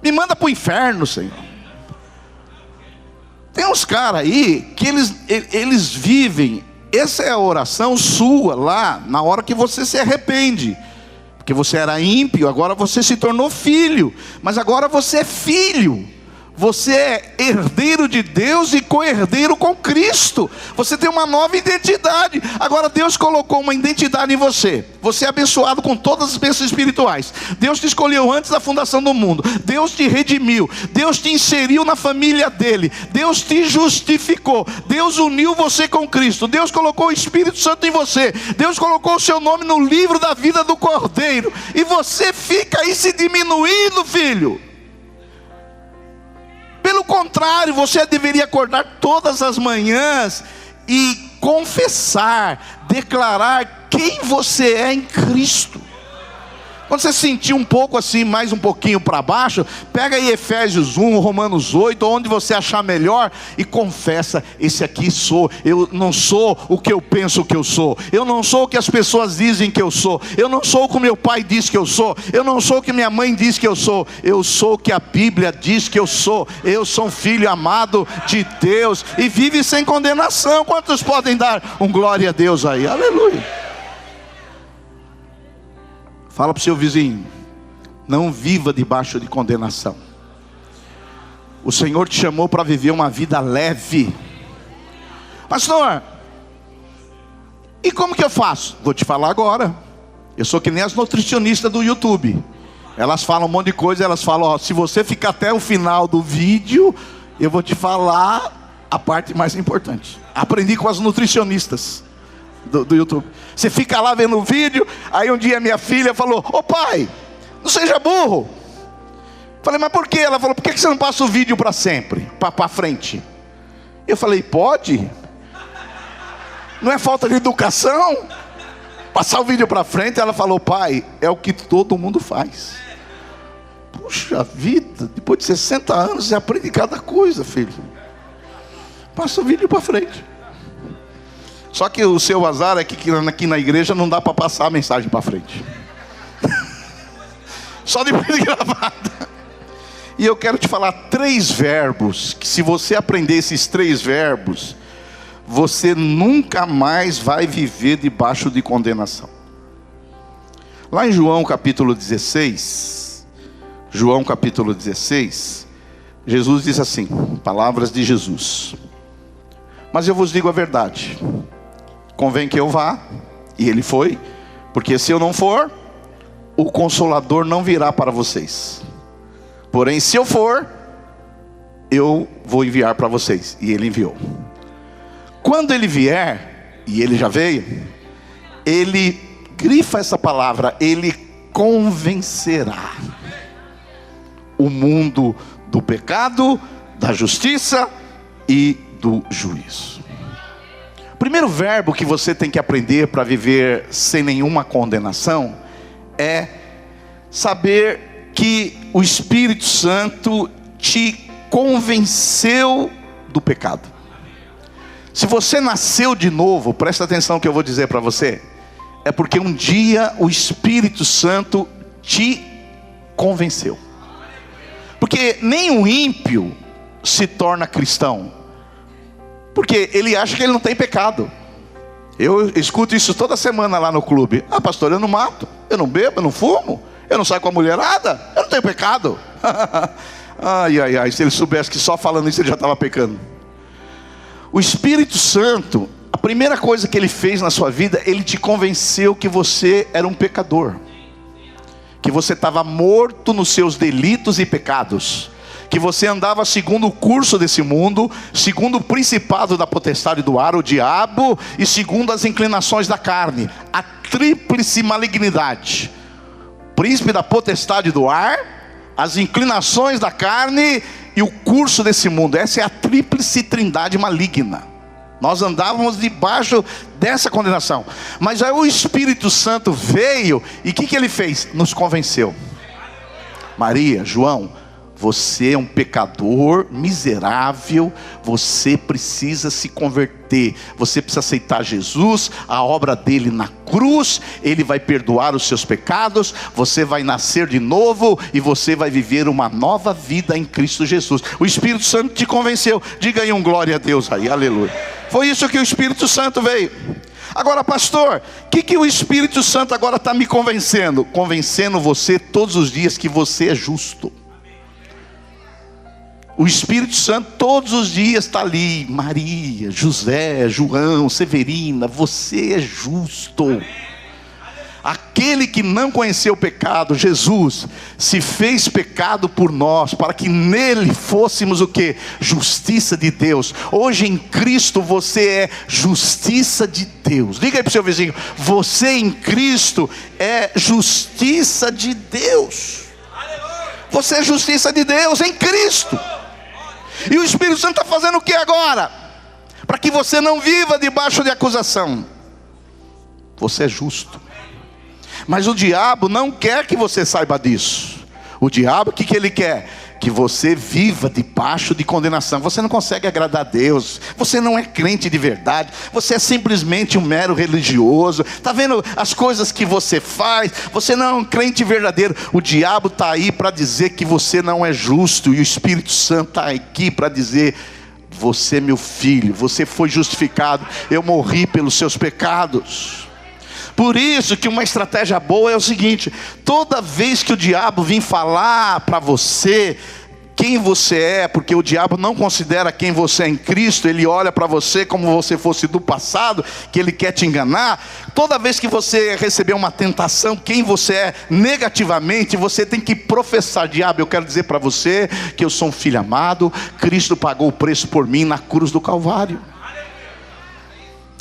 me manda para o inferno, Senhor. Tem uns caras aí que eles vivem. Essa é a oração sua lá na hora que você se arrepende. Porque você era ímpio, agora você se tornou filho. Mas agora você é filho. Você é herdeiro de Deus e co-herdeiro com Cristo. Você tem uma nova identidade. Agora Deus colocou uma identidade em você. Você é abençoado com todas as bênçãos espirituais. Deus te escolheu antes da fundação do mundo. Deus te redimiu. Deus te inseriu na família dele. Deus te justificou. Deus uniu você com Cristo. Deus colocou o Espírito Santo em você. Deus colocou o seu nome no livro da vida do Cordeiro. E você fica aí se diminuindo, filho. Pelo contrário, você deveria acordar todas as manhãs e confessar, declarar quem você é em Cristo. Quando você sentir um pouco assim, mais um pouquinho para baixo, pega aí Efésios 1, Romanos 8, onde você achar melhor, e confessa: esse aqui sou. Eu não sou o que eu penso que eu sou. Eu não sou o que as pessoas dizem que eu sou. Eu não sou o que meu pai diz que eu sou. Eu não sou o que minha mãe diz que eu sou. Eu sou o que a Bíblia diz que eu sou. Eu sou um filho amado de Deus e vive sem condenação. Quantos podem dar um glória a Deus aí? Aleluia. Fala para o seu vizinho: não viva debaixo de condenação. O Senhor te chamou para viver uma vida leve. Pastor, e como que eu faço? Vou te falar agora. Eu sou que nem as nutricionistas do YouTube. Elas falam um monte de coisa. Elas falam: ó, se você ficar até o final do vídeo, eu vou te falar a parte mais importante. Aprendi com as nutricionistas do YouTube. Você fica lá vendo o vídeo. Aí um dia minha filha falou: ô pai, não seja burro. Falei: mas por quê? Ela falou: por que você não passa o vídeo para sempre, para frente? Eu falei: pode? Não é falta de educação passar o vídeo para frente? Ela falou: pai, é o que todo mundo faz. Puxa vida, depois de 60 anos você aprende cada coisa, filho. Passa o vídeo para frente. Só que o seu azar é que aqui na igreja não dá para passar a mensagem para frente. Só depois de gravada. E eu quero te falar 3 verbos, que se você aprender esses 3 verbos, você nunca mais vai viver debaixo de condenação. Lá em João capítulo 16, Jesus diz assim, palavras de Jesus: mas eu vos digo a verdade, convém que eu vá, e ele foi, porque se eu não for, o Consolador não virá para vocês. Porém, se eu for, eu vou enviar para vocês. E ele enviou. Quando ele vier, e ele já veio, ele grifa essa palavra: ele convencerá o mundo do pecado, da justiça e do juízo. O primeiro verbo que você tem que aprender para viver sem nenhuma condenação é saber que o Espírito Santo te convenceu do pecado. Se você nasceu de novo, presta atenção no que eu vou dizer para você, é porque um dia o Espírito Santo te convenceu. Porque nem o ímpio se torna cristão, porque ele acha que ele não tem pecado. Eu escuto isso toda semana lá no clube: ah, pastor, eu não mato, eu não bebo, eu não fumo, eu não saio com a mulherada, eu não tenho pecado. Ai, se ele soubesse que só falando isso ele já estava pecando. O Espírito Santo, a primeira coisa que ele fez na sua vida, ele te convenceu que você era um pecador, que você estava morto nos seus delitos e pecados, que você andava segundo o curso desse mundo, segundo o principado da potestade do ar, o diabo, e segundo as inclinações da carne, a tríplice malignidade: príncipe da potestade do ar, as inclinações da carne e o curso desse mundo. Essa é a tríplice trindade maligna. Nós andávamos debaixo dessa condenação. Mas aí o Espírito Santo veio, e o que ele fez? Nos convenceu. Maria, João, você é um pecador miserável, você precisa se converter, você precisa aceitar Jesus, a obra dele na cruz, ele vai perdoar os seus pecados, você vai nascer de novo e você vai viver uma nova vida em Cristo Jesus. O Espírito Santo te convenceu. Diga aí um glória a Deus aí, aleluia. Foi isso que o Espírito Santo veio. Agora, pastor, o que o Espírito Santo agora está me convencendo? Convencendo você todos os dias que você é justo. O Espírito Santo todos os dias está ali. Maria, José, João, Severina, você é justo. Aquele que não conheceu o pecado, Jesus, se fez pecado por nós, para que nele fôssemos o quê? Justiça de Deus. Hoje em Cristo você é justiça de Deus. Diga aí para o seu vizinho: você em Cristo é justiça de Deus. Você é justiça de Deus em Cristo. E o Espírito Santo está fazendo o que agora? Para que você não viva debaixo de acusação. Você é justo. Mas o diabo não quer que você saiba disso. O diabo, o que ele quer? Que você viva debaixo de condenação. Você não consegue agradar a Deus. Você não é crente de verdade. Você é simplesmente um mero religioso. Está vendo as coisas que você faz? Você não é um crente verdadeiro. O diabo está aí para dizer que você não é justo. E o Espírito Santo está aqui para dizer: você, meu filho, você foi justificado. Eu morri pelos seus pecados. Por isso que uma estratégia boa é o seguinte: toda vez que o diabo vir falar para você quem você é, porque o diabo não considera quem você é em Cristo, ele olha para você como você fosse do passado, que ele quer te enganar. Toda vez que você receber uma tentação, quem você é negativamente, você tem que professar: diabo, eu quero dizer para você que eu sou um filho amado, Cristo pagou o preço por mim na cruz do Calvário.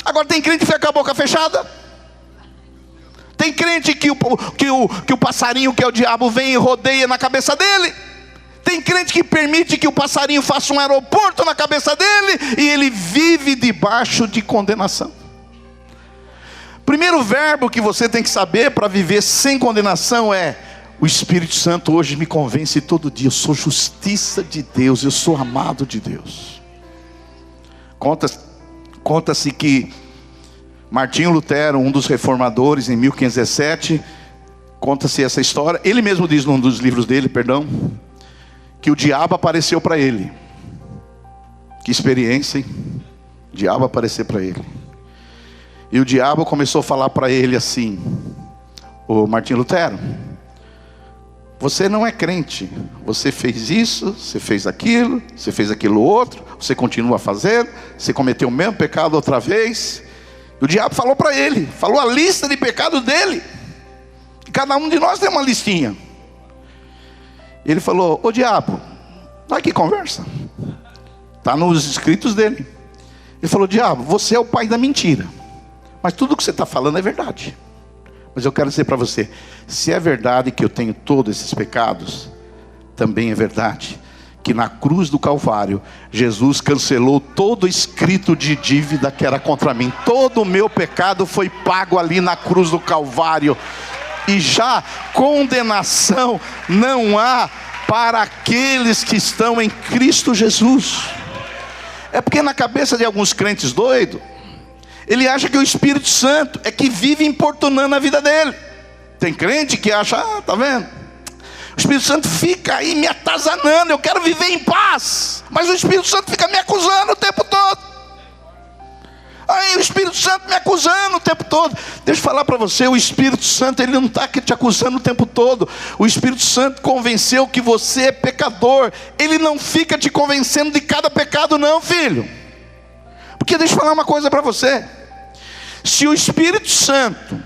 Agora tem crente que fica com a boca fechada. Tem crente que o passarinho, que é o diabo, vem e rodeia na cabeça dele. Tem crente que permite que o passarinho faça um aeroporto na cabeça dele, e ele vive debaixo de condenação. Primeiro verbo que você tem que saber para viver sem condenação é: o Espírito Santo hoje me convence todo dia. Eu sou justiça de Deus, eu sou amado de Deus. Conta-se que Martinho Lutero, um dos reformadores, em 1517, conta-se essa história. Ele mesmo diz num dos livros dele, que o diabo apareceu para ele. Que experiência, hein? O diabo apareceu para ele. E o diabo começou a falar para ele assim: ô Martinho Lutero, você não é crente. Você fez isso, você fez aquilo outro, você continua fazendo, você cometeu o mesmo pecado outra vez. O diabo falou para ele, falou a lista de pecados dele. Cada um de nós tem uma listinha. Ele falou: ô diabo, olha que conversa. Está nos escritos dele. Ele falou: diabo, você é o pai da mentira, mas tudo que você está falando é verdade. Mas eu quero dizer para você: se é verdade que eu tenho todos esses pecados, também é verdade que na cruz do Calvário, Jesus cancelou todo escrito de dívida que era contra mim. Todo o meu pecado foi pago ali na cruz do Calvário. E já condenação não há para aqueles que estão em Cristo Jesus. É porque na cabeça de alguns crentes doidos, ele acha que o Espírito Santo é que vive importunando a vida dele. Tem crente que acha: tá vendo? O Espírito Santo fica aí me atazanando, eu quero viver em paz, mas o Espírito Santo fica me acusando o tempo todo. Aí o Espírito Santo me acusando o tempo todo. Deixa eu falar para você: o Espírito Santo, ele não está aqui te acusando o tempo todo. O Espírito Santo convenceu que você é pecador. Ele não fica te convencendo de cada pecado não, filho. Porque deixa eu falar uma coisa para você: se o Espírito Santo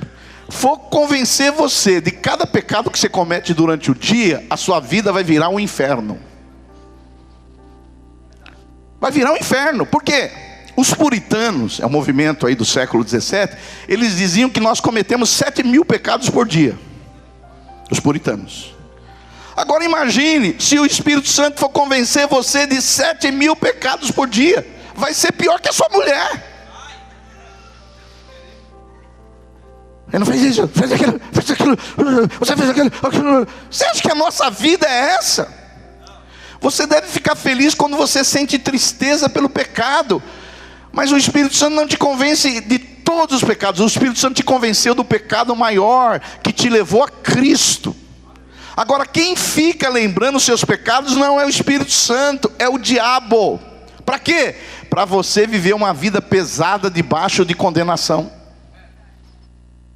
for convencer você de cada pecado que você comete durante o dia, a sua vida vai virar um inferno. Vai virar um inferno. Por quê? Os puritanos, é um movimento aí do século 17, eles diziam que nós cometemos 7.000 pecados por dia. Os puritanos. Agora imagine, se o Espírito Santo for convencer você de 7.000 pecados por dia, vai ser pior que a sua mulher. Ele não fez isso, fez aquilo, você fez aquilo. Você acha que a nossa vida é essa? Você deve ficar feliz quando você sente tristeza pelo pecado. Mas o Espírito Santo não te convence de todos os pecados. O Espírito Santo te convenceu do pecado maior, que te levou a Cristo. Agora, quem fica lembrando os seus pecados não é o Espírito Santo, é o diabo. Para quê? Para você viver uma vida pesada debaixo de condenação.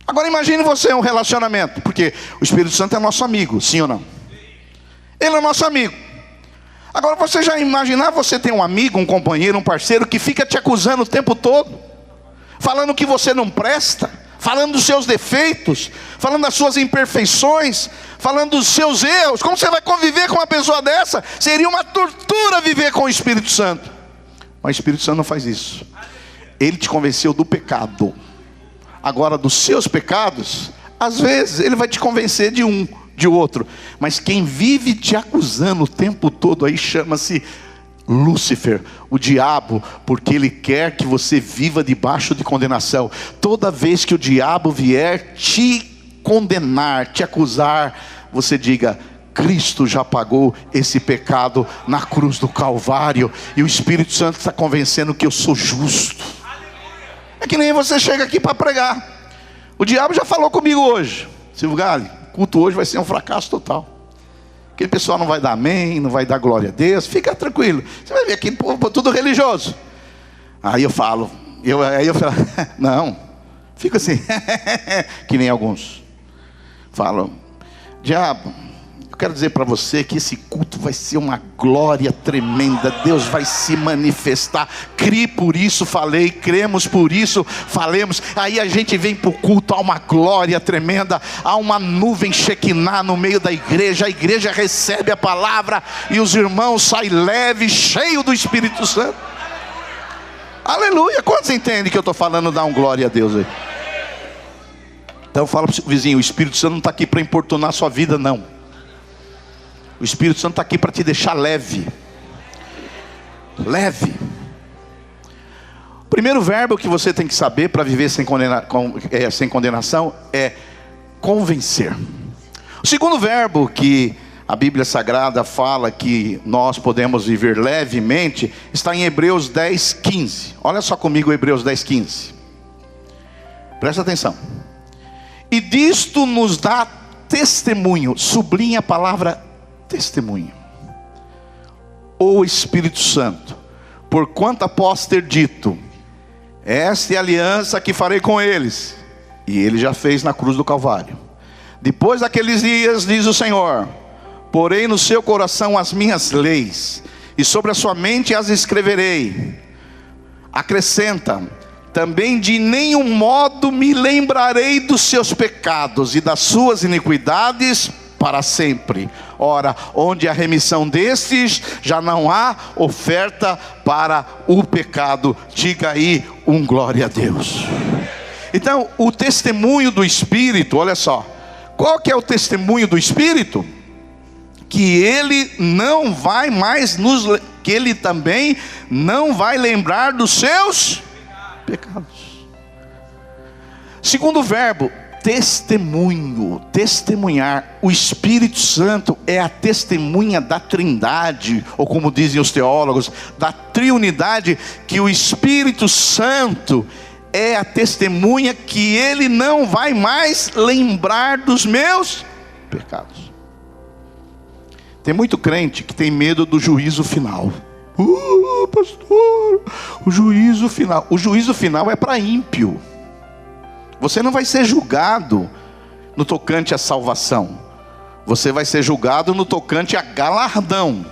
Agora imagine você um relacionamento, porque o Espírito Santo é nosso amigo, sim ou não? Ele é nosso amigo. Agora você já imaginar, você tem um amigo, um companheiro, um parceiro que fica te acusando o tempo todo, falando que você não presta, falando dos seus defeitos, falando das suas imperfeições, falando dos seus erros. Como você vai conviver com uma pessoa dessa? Seria uma tortura viver com o Espírito Santo. Mas o Espírito Santo não faz isso. Ele te convenceu do pecado. Agora, dos seus pecados, às vezes ele vai te convencer de outro. Mas quem vive te acusando o tempo todo aí chama-se Lúcifer, o diabo, porque ele quer que você viva debaixo de condenação. Toda vez que o diabo vier te condenar, te acusar, você diga: Cristo já pagou esse pecado na cruz do Calvário, e o Espírito Santo está convencendo que eu sou justo. É que nem você chega aqui para pregar. O diabo já falou comigo hoje: Silvio Galli, o culto hoje vai ser um fracasso total. Aquele pessoal não vai dar amém, não vai dar glória a Deus. Fica tranquilo, você vai ver aquele povo tudo religioso. Aí eu falo, não, fica assim, que nem alguns falam: diabo, eu quero dizer para você que esse culto vai ser uma glória tremenda. Deus vai se manifestar. Crie por isso, falei. Cremos por isso, falemos. Aí a gente vem para o culto, há uma glória tremenda, há uma nuvem Shekinah no meio da igreja. A igreja recebe a palavra e os irmãos saem leves, cheios do Espírito Santo. Aleluia. Quantos entendem que eu estou falando? Dá um glória a Deus aí. Então fala para o vizinho: o Espírito Santo não está aqui para importunar a sua vida, não. O Espírito Santo está aqui para te deixar leve. Leve. O primeiro verbo que você tem que saber para viver sem condenação é convencer. O segundo verbo que a Bíblia Sagrada fala que nós podemos viver levemente está em Hebreus 10:15. Olha só comigo Hebreus 10:15. Presta atenção. E disto nos dá testemunho. Sublinha a palavra testemunho. O Espírito Santo, porquanto após ter dito: esta é a aliança que farei com eles, e ele já fez na cruz do Calvário. Depois daqueles dias, diz o Senhor, porei no seu coração as minhas leis, e sobre a sua mente as escreverei. Acrescenta: também de nenhum modo me lembrarei dos seus pecados e das suas iniquidades para sempre. Ora, onde há remissão destes, já não há oferta para o pecado. Diga aí um glória a Deus. Então, o testemunho do Espírito, olha só. Qual que é o testemunho do Espírito? Que ele não vai mais que ele também não vai lembrar dos seus pecados. Segundo verbo, testemunho, testemunhar. O Espírito Santo é a testemunha da Trindade, ou como dizem os teólogos, da triunidade, que o Espírito Santo é a testemunha que ele não vai mais lembrar dos meus pecados. Tem muito crente que tem medo do juízo final. Pastor, o juízo final. O juízo final é para ímpio. Você não vai ser julgado no tocante à salvação. Você vai ser julgado no tocante a galardão,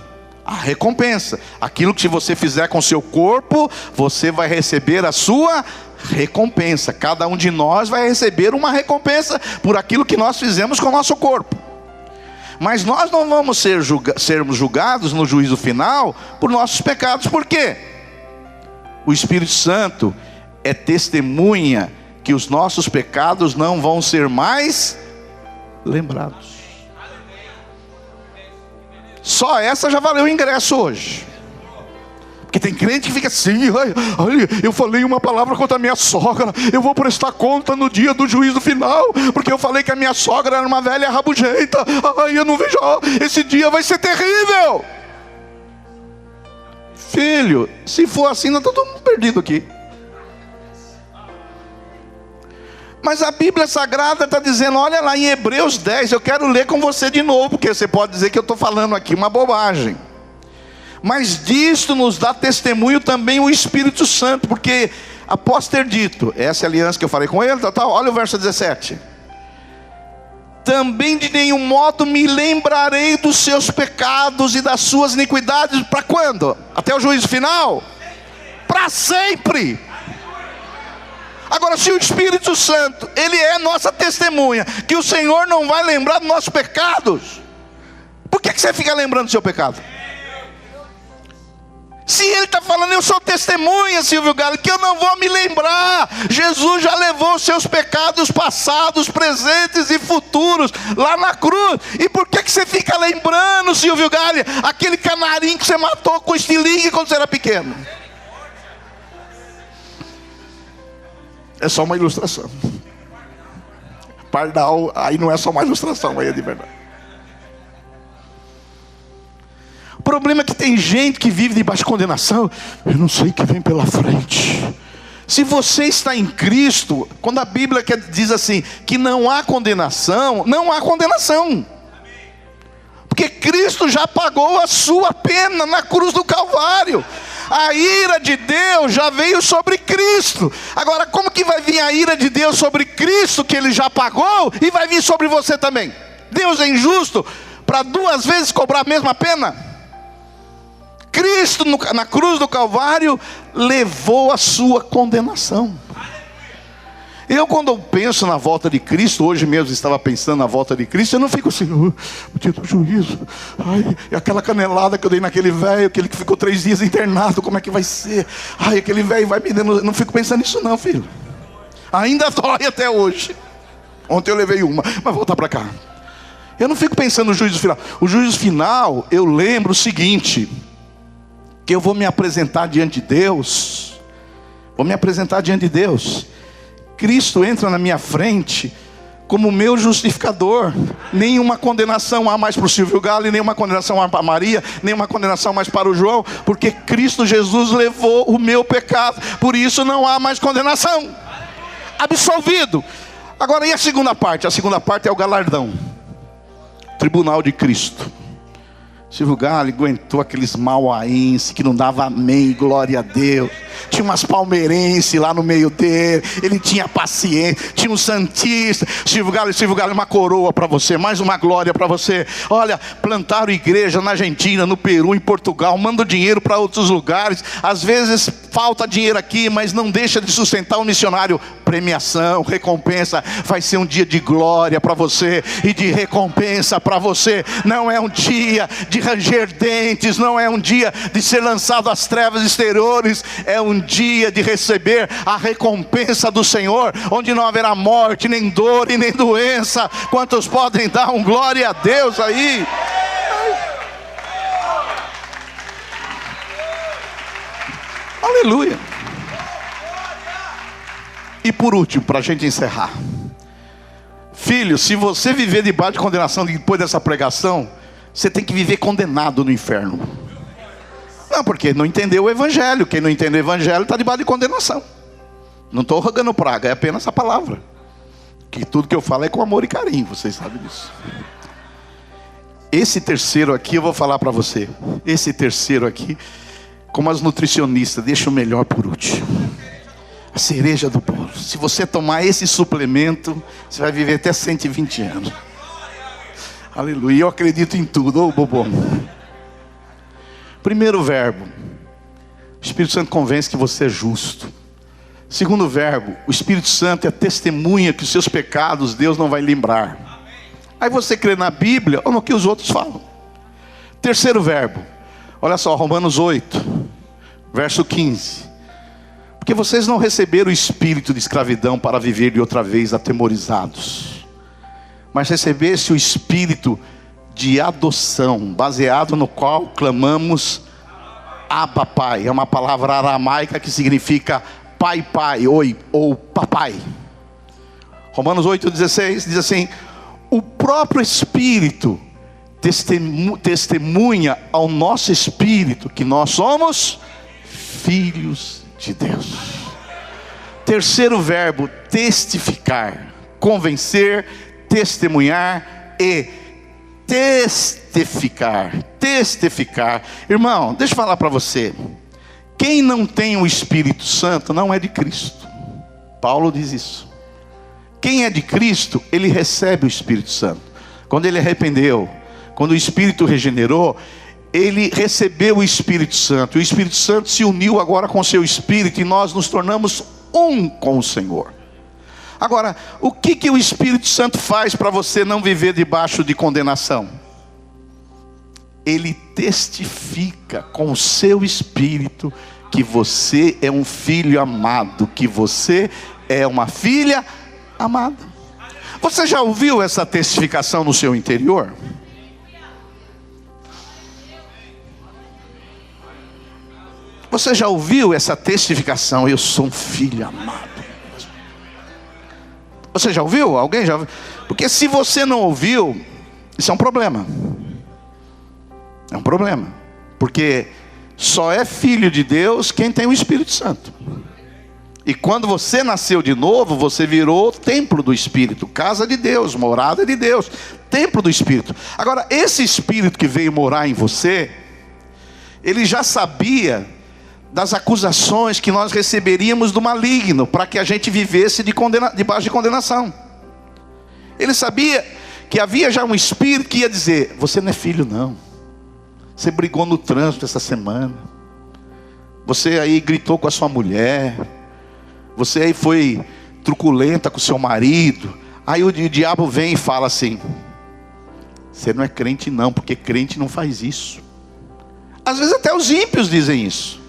a recompensa. Aquilo que você fizer com o seu corpo, você vai receber a sua recompensa. Cada um de nós vai receber uma recompensa por aquilo que nós fizemos com o nosso corpo. Mas nós não vamos sermos julgados no juízo final por nossos pecados. Por quê? O Espírito Santo é testemunha que os nossos pecados não vão ser mais lembrados. Só essa já valeu o ingresso hoje. Porque tem crente que fica assim: olha, eu falei uma palavra contra a minha sogra, eu vou prestar conta no dia do juízo final, porque eu falei que a minha sogra era uma velha rabugenta. Ai, eu não vejo, esse dia vai ser terrível. Filho, se for assim, nós estamos todo mundo perdido aqui. Mas a Bíblia Sagrada está dizendo, olha lá em Hebreus 10, eu quero ler com você de novo, porque você pode dizer que eu estou falando aqui uma bobagem. Mas disto nos dá testemunho também o Espírito Santo, porque após ter dito, essa é a aliança que eu falei com ele, olha o verso 17. também de nenhum modo me lembrarei dos seus pecados e das suas iniquidades. Para quando? Até o juízo final? Para sempre. Agora, se o Espírito Santo, ele é nossa testemunha, que o Senhor não vai lembrar dos nossos pecados, por que você fica lembrando do seu pecado? Se ele está falando, eu sou testemunha, Silvio Galo, que eu não vou me lembrar. Jesus já levou os seus pecados passados, presentes e futuros lá na cruz. E por que você fica lembrando, Silvio Galo, aquele canarinho que você matou com estilingue quando você era pequeno? É só uma ilustração. Pardal, aí não é só uma ilustração, aí é de verdade. O problema é que tem gente que vive debaixo de condenação. Eu não sei o que vem pela frente. Se você está em Cristo, quando a Bíblia diz assim, que não há condenação, não há condenação. Porque Cristo já pagou a sua pena na cruz do Calvário. A ira de Deus já veio sobre Cristo. Agora, como que vai vir a ira de Deus sobre Cristo, que Ele já pagou, e vai vir sobre você também? Deus é injusto para duas vezes cobrar a mesma pena? Cristo na cruz do Calvário levou a sua condenação. Eu, quando eu penso na volta de Cristo, hoje mesmo estava pensando na volta de Cristo, eu não fico assim, o dia do juízo, ai, aquela canelada que eu dei naquele velho, aquele que ficou 3 dias internado, como é que vai ser? Ai, aquele velho vai me dando, não fico pensando nisso não, filho. Ainda dói até hoje. Ontem eu levei uma, mas vou voltar para cá. Eu não fico pensando no juízo final. O juízo final, eu lembro o seguinte, que eu vou me apresentar diante de Deus. Vou me apresentar diante de Deus. Cristo entra na minha frente como meu justificador. Nenhuma condenação há mais para o Silvio Galo, nenhuma condenação há para a Maria, nenhuma condenação mais para o João, porque Cristo Jesus levou o meu pecado. Por isso não há mais condenação. Absolvido. Agora, e a segunda parte? A segunda parte é o galardão. Tribunal de Cristo. Silvio Galo aguentou aqueles mauaenses que não dava amém, glória a Deus. Tinha umas palmeirenses lá no meio dele. Ele tinha paciência. Tinha um santista. Silvio Galo, uma coroa para você, mais uma glória para você. Olha, plantaram igreja na Argentina, no Peru, em Portugal. Mandam dinheiro para outros lugares. Às vezes falta dinheiro aqui, mas não deixa de sustentar o missionário. Premiação, recompensa. Vai ser um dia de glória para você e de recompensa para você. Não é um dia de ranger dentes, não é um dia de ser lançado às trevas exteriores. É um dia de receber a recompensa do Senhor, onde não haverá morte, nem dor e nem doença. Quantos podem dar um glória a Deus aí? Aleluia. E por último, para a gente encerrar, filho, se você viver debaixo de condenação depois dessa pregação, você tem que viver condenado no inferno. Não, porque não entendeu o Evangelho. Quem não entende o Evangelho está debaixo de condenação. Não estou rogando praga, é apenas a palavra. Que tudo que eu falo é com amor e carinho, vocês sabem disso. Esse terceiro aqui eu vou falar para você. Esse terceiro aqui, como as nutricionistas, deixa o melhor por último. A cereja do bolo. Se você tomar esse suplemento, você vai viver até 120 anos. Aleluia, eu acredito em tudo, ô bobão. Primeiro verbo, o Espírito Santo convence que você é justo. Segundo verbo, o Espírito Santo é testemunha que os seus pecados Deus não vai lembrar. Aí você crê na Bíblia ou no que os outros falam. Terceiro verbo, olha só, Romanos 8, verso 15. Porque vocês não receberam o espírito de escravidão para viver de outra vez atemorizados, mas recebesse o espírito de adoção, baseado no qual clamamos Abba Pai. É uma palavra aramaica que significa pai, pai, ou papai. Romanos 8,16 diz assim: o próprio Espírito testemunha ao nosso espírito que nós somos filhos de Deus. Terceiro verbo, testificar, convencer, testemunhar e testificar. Irmão, deixa eu falar para você. Quem não tem o Espírito Santo não é de Cristo. Paulo diz isso. quem é de Cristo, ele recebe o Espírito Santo. Quando ele arrependeu, quando o Espírito regenerou, ele recebeu o Espírito Santo. O Espírito Santo se uniu agora com o seu Espírito e nós nos tornamos um com o Senhor. Agora, o que o Espírito Santo faz para você não viver debaixo de condenação? Ele testifica com o seu Espírito que você é um filho amado, que você é uma filha amada. Você já ouviu essa testificação no seu interior? Você já ouviu essa testificação? Eu sou um filho amado. Você já ouviu? Alguém já ouviu? Porque se você não ouviu, isso é um problema. É um problema. Porque só é filho de Deus quem tem o Espírito Santo. E quando você nasceu de novo, você virou templo do Espírito, casa de Deus, morada de Deus, templo do Espírito. Agora, esse Espírito que veio morar em você, ele já sabia das acusações que nós receberíamos do maligno, para que a gente vivesse debaixo de condenação. Ele sabia que havia já um Espírito que ia dizer: você não é filho não. Você brigou no trânsito essa semana. Você aí gritou com a sua mulher. Você aí foi truculenta com o seu marido. Aí o diabo vem e fala assim: você não é crente não, porque crente não faz isso. Às vezes até os ímpios dizem isso.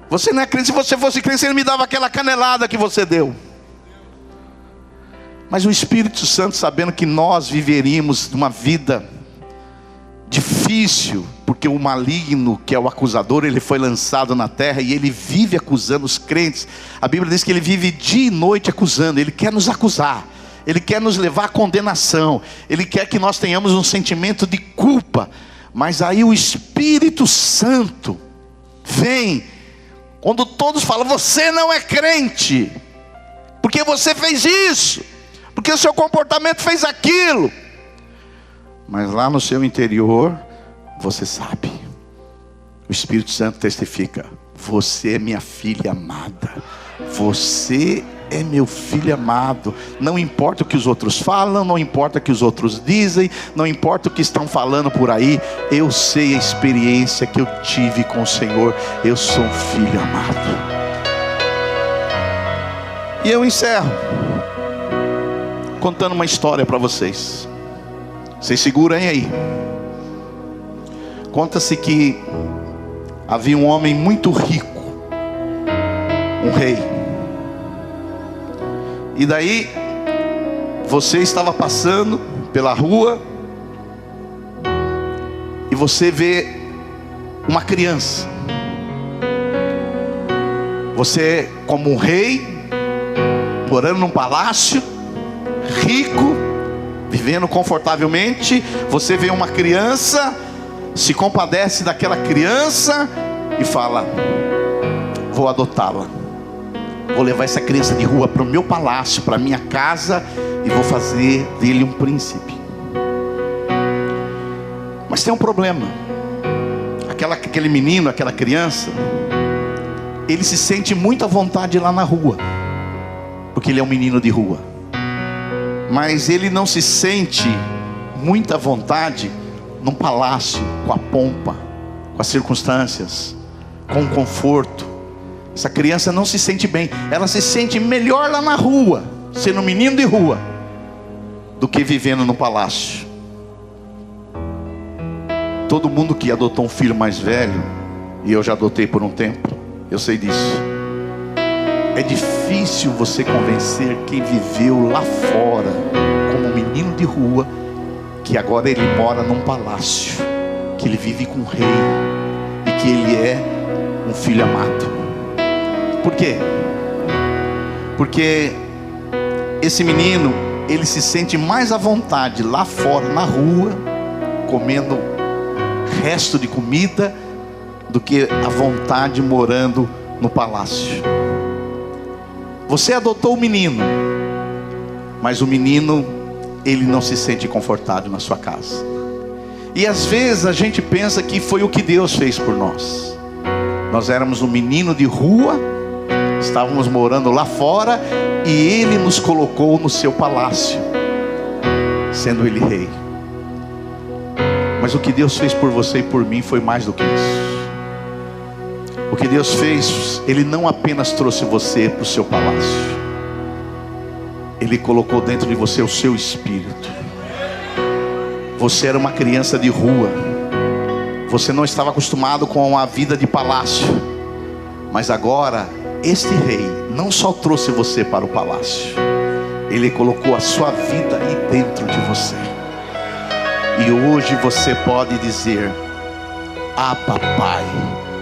Você não é crente, se você fosse crente, você não me dava aquela canelada que você deu. Mas o Espírito Santo, sabendo que nós viveríamos uma vida difícil, porque o maligno, que é o acusador, ele foi lançado na terra e ele vive acusando os crentes. A Bíblia diz que ele vive dia e noite acusando. Ele quer nos acusar, ele quer nos levar à condenação, ele quer que nós tenhamos um sentimento de culpa. Mas aí o Espírito Santo vem, quando todos falam: você não é crente, porque você fez isso, porque o seu comportamento fez aquilo. Mas lá no seu interior, você sabe. O Espírito Santo testifica: você é minha filha amada. Você é meu filho amado. Não importa o que os outros falam, não importa o que os outros dizem, não importa o que estão falando por aí. Eu sei a experiência que eu tive com o Senhor. Eu sou um filho amado. E eu encerro contando uma história para vocês. Vocês segurem aí. Conta-se que havia um homem muito rico, um rei. E daí você estava passando pela rua e você vê uma criança. Você, como um rei, morando num palácio, rico, vivendo confortavelmente, você vê uma criança, se compadece daquela criança e fala: vou adotá-la. Vou levar essa criança de rua para o meu palácio, para a minha casa, e vou fazer dele um príncipe. Mas tem um problema. Aquele menino, aquela criança, ele se sente muito à vontade lá na rua, porque ele é um menino de rua. Mas ele não se sente muita vontade num palácio, com a pompa, com as circunstâncias, com o conforto. Essa criança não se sente bem. Ela se sente melhor lá na rua, sendo um menino de rua, do que vivendo no palácio. Todo mundo que adotou um filho mais velho, e eu já adotei por um tempo, eu sei disso. É difícil você convencer quem viveu lá fora como um menino de rua, que agora ele mora num palácio, que ele vive com um rei, e que ele é um filho amado. Por quê? Porque esse menino, ele se sente mais à vontade lá fora, na rua, comendo resto de comida, do que à vontade morando no palácio. Você adotou o menino, mas o menino, ele não se sente confortável na sua casa. E às vezes a gente pensa que foi o que Deus fez por nós. Nós éramos um menino de rua, Estávamos morando lá fora e Ele nos colocou no seu palácio, sendo Ele rei. Mas o que Deus fez por você e por mim foi mais do que isso. O que Deus fez, Ele não apenas trouxe você para o seu palácio, Ele colocou dentro de você o seu espírito. Você era uma criança de rua, você não estava acostumado com a vida de palácio, mas agora este rei não só trouxe você para o palácio, Ele colocou a sua vida aí dentro de você. E hoje você pode dizer: ah, papai,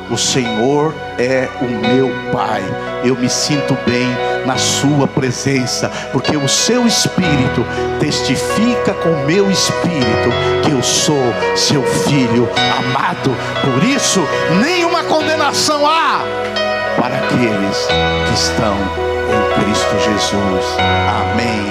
o Senhor é o meu Pai. Eu me sinto bem na sua presença, porque o seu Espírito testifica com o meu Espírito que eu sou seu filho amado. Por isso, nenhuma condenação há para aqueles que estão em Cristo Jesus. Amém.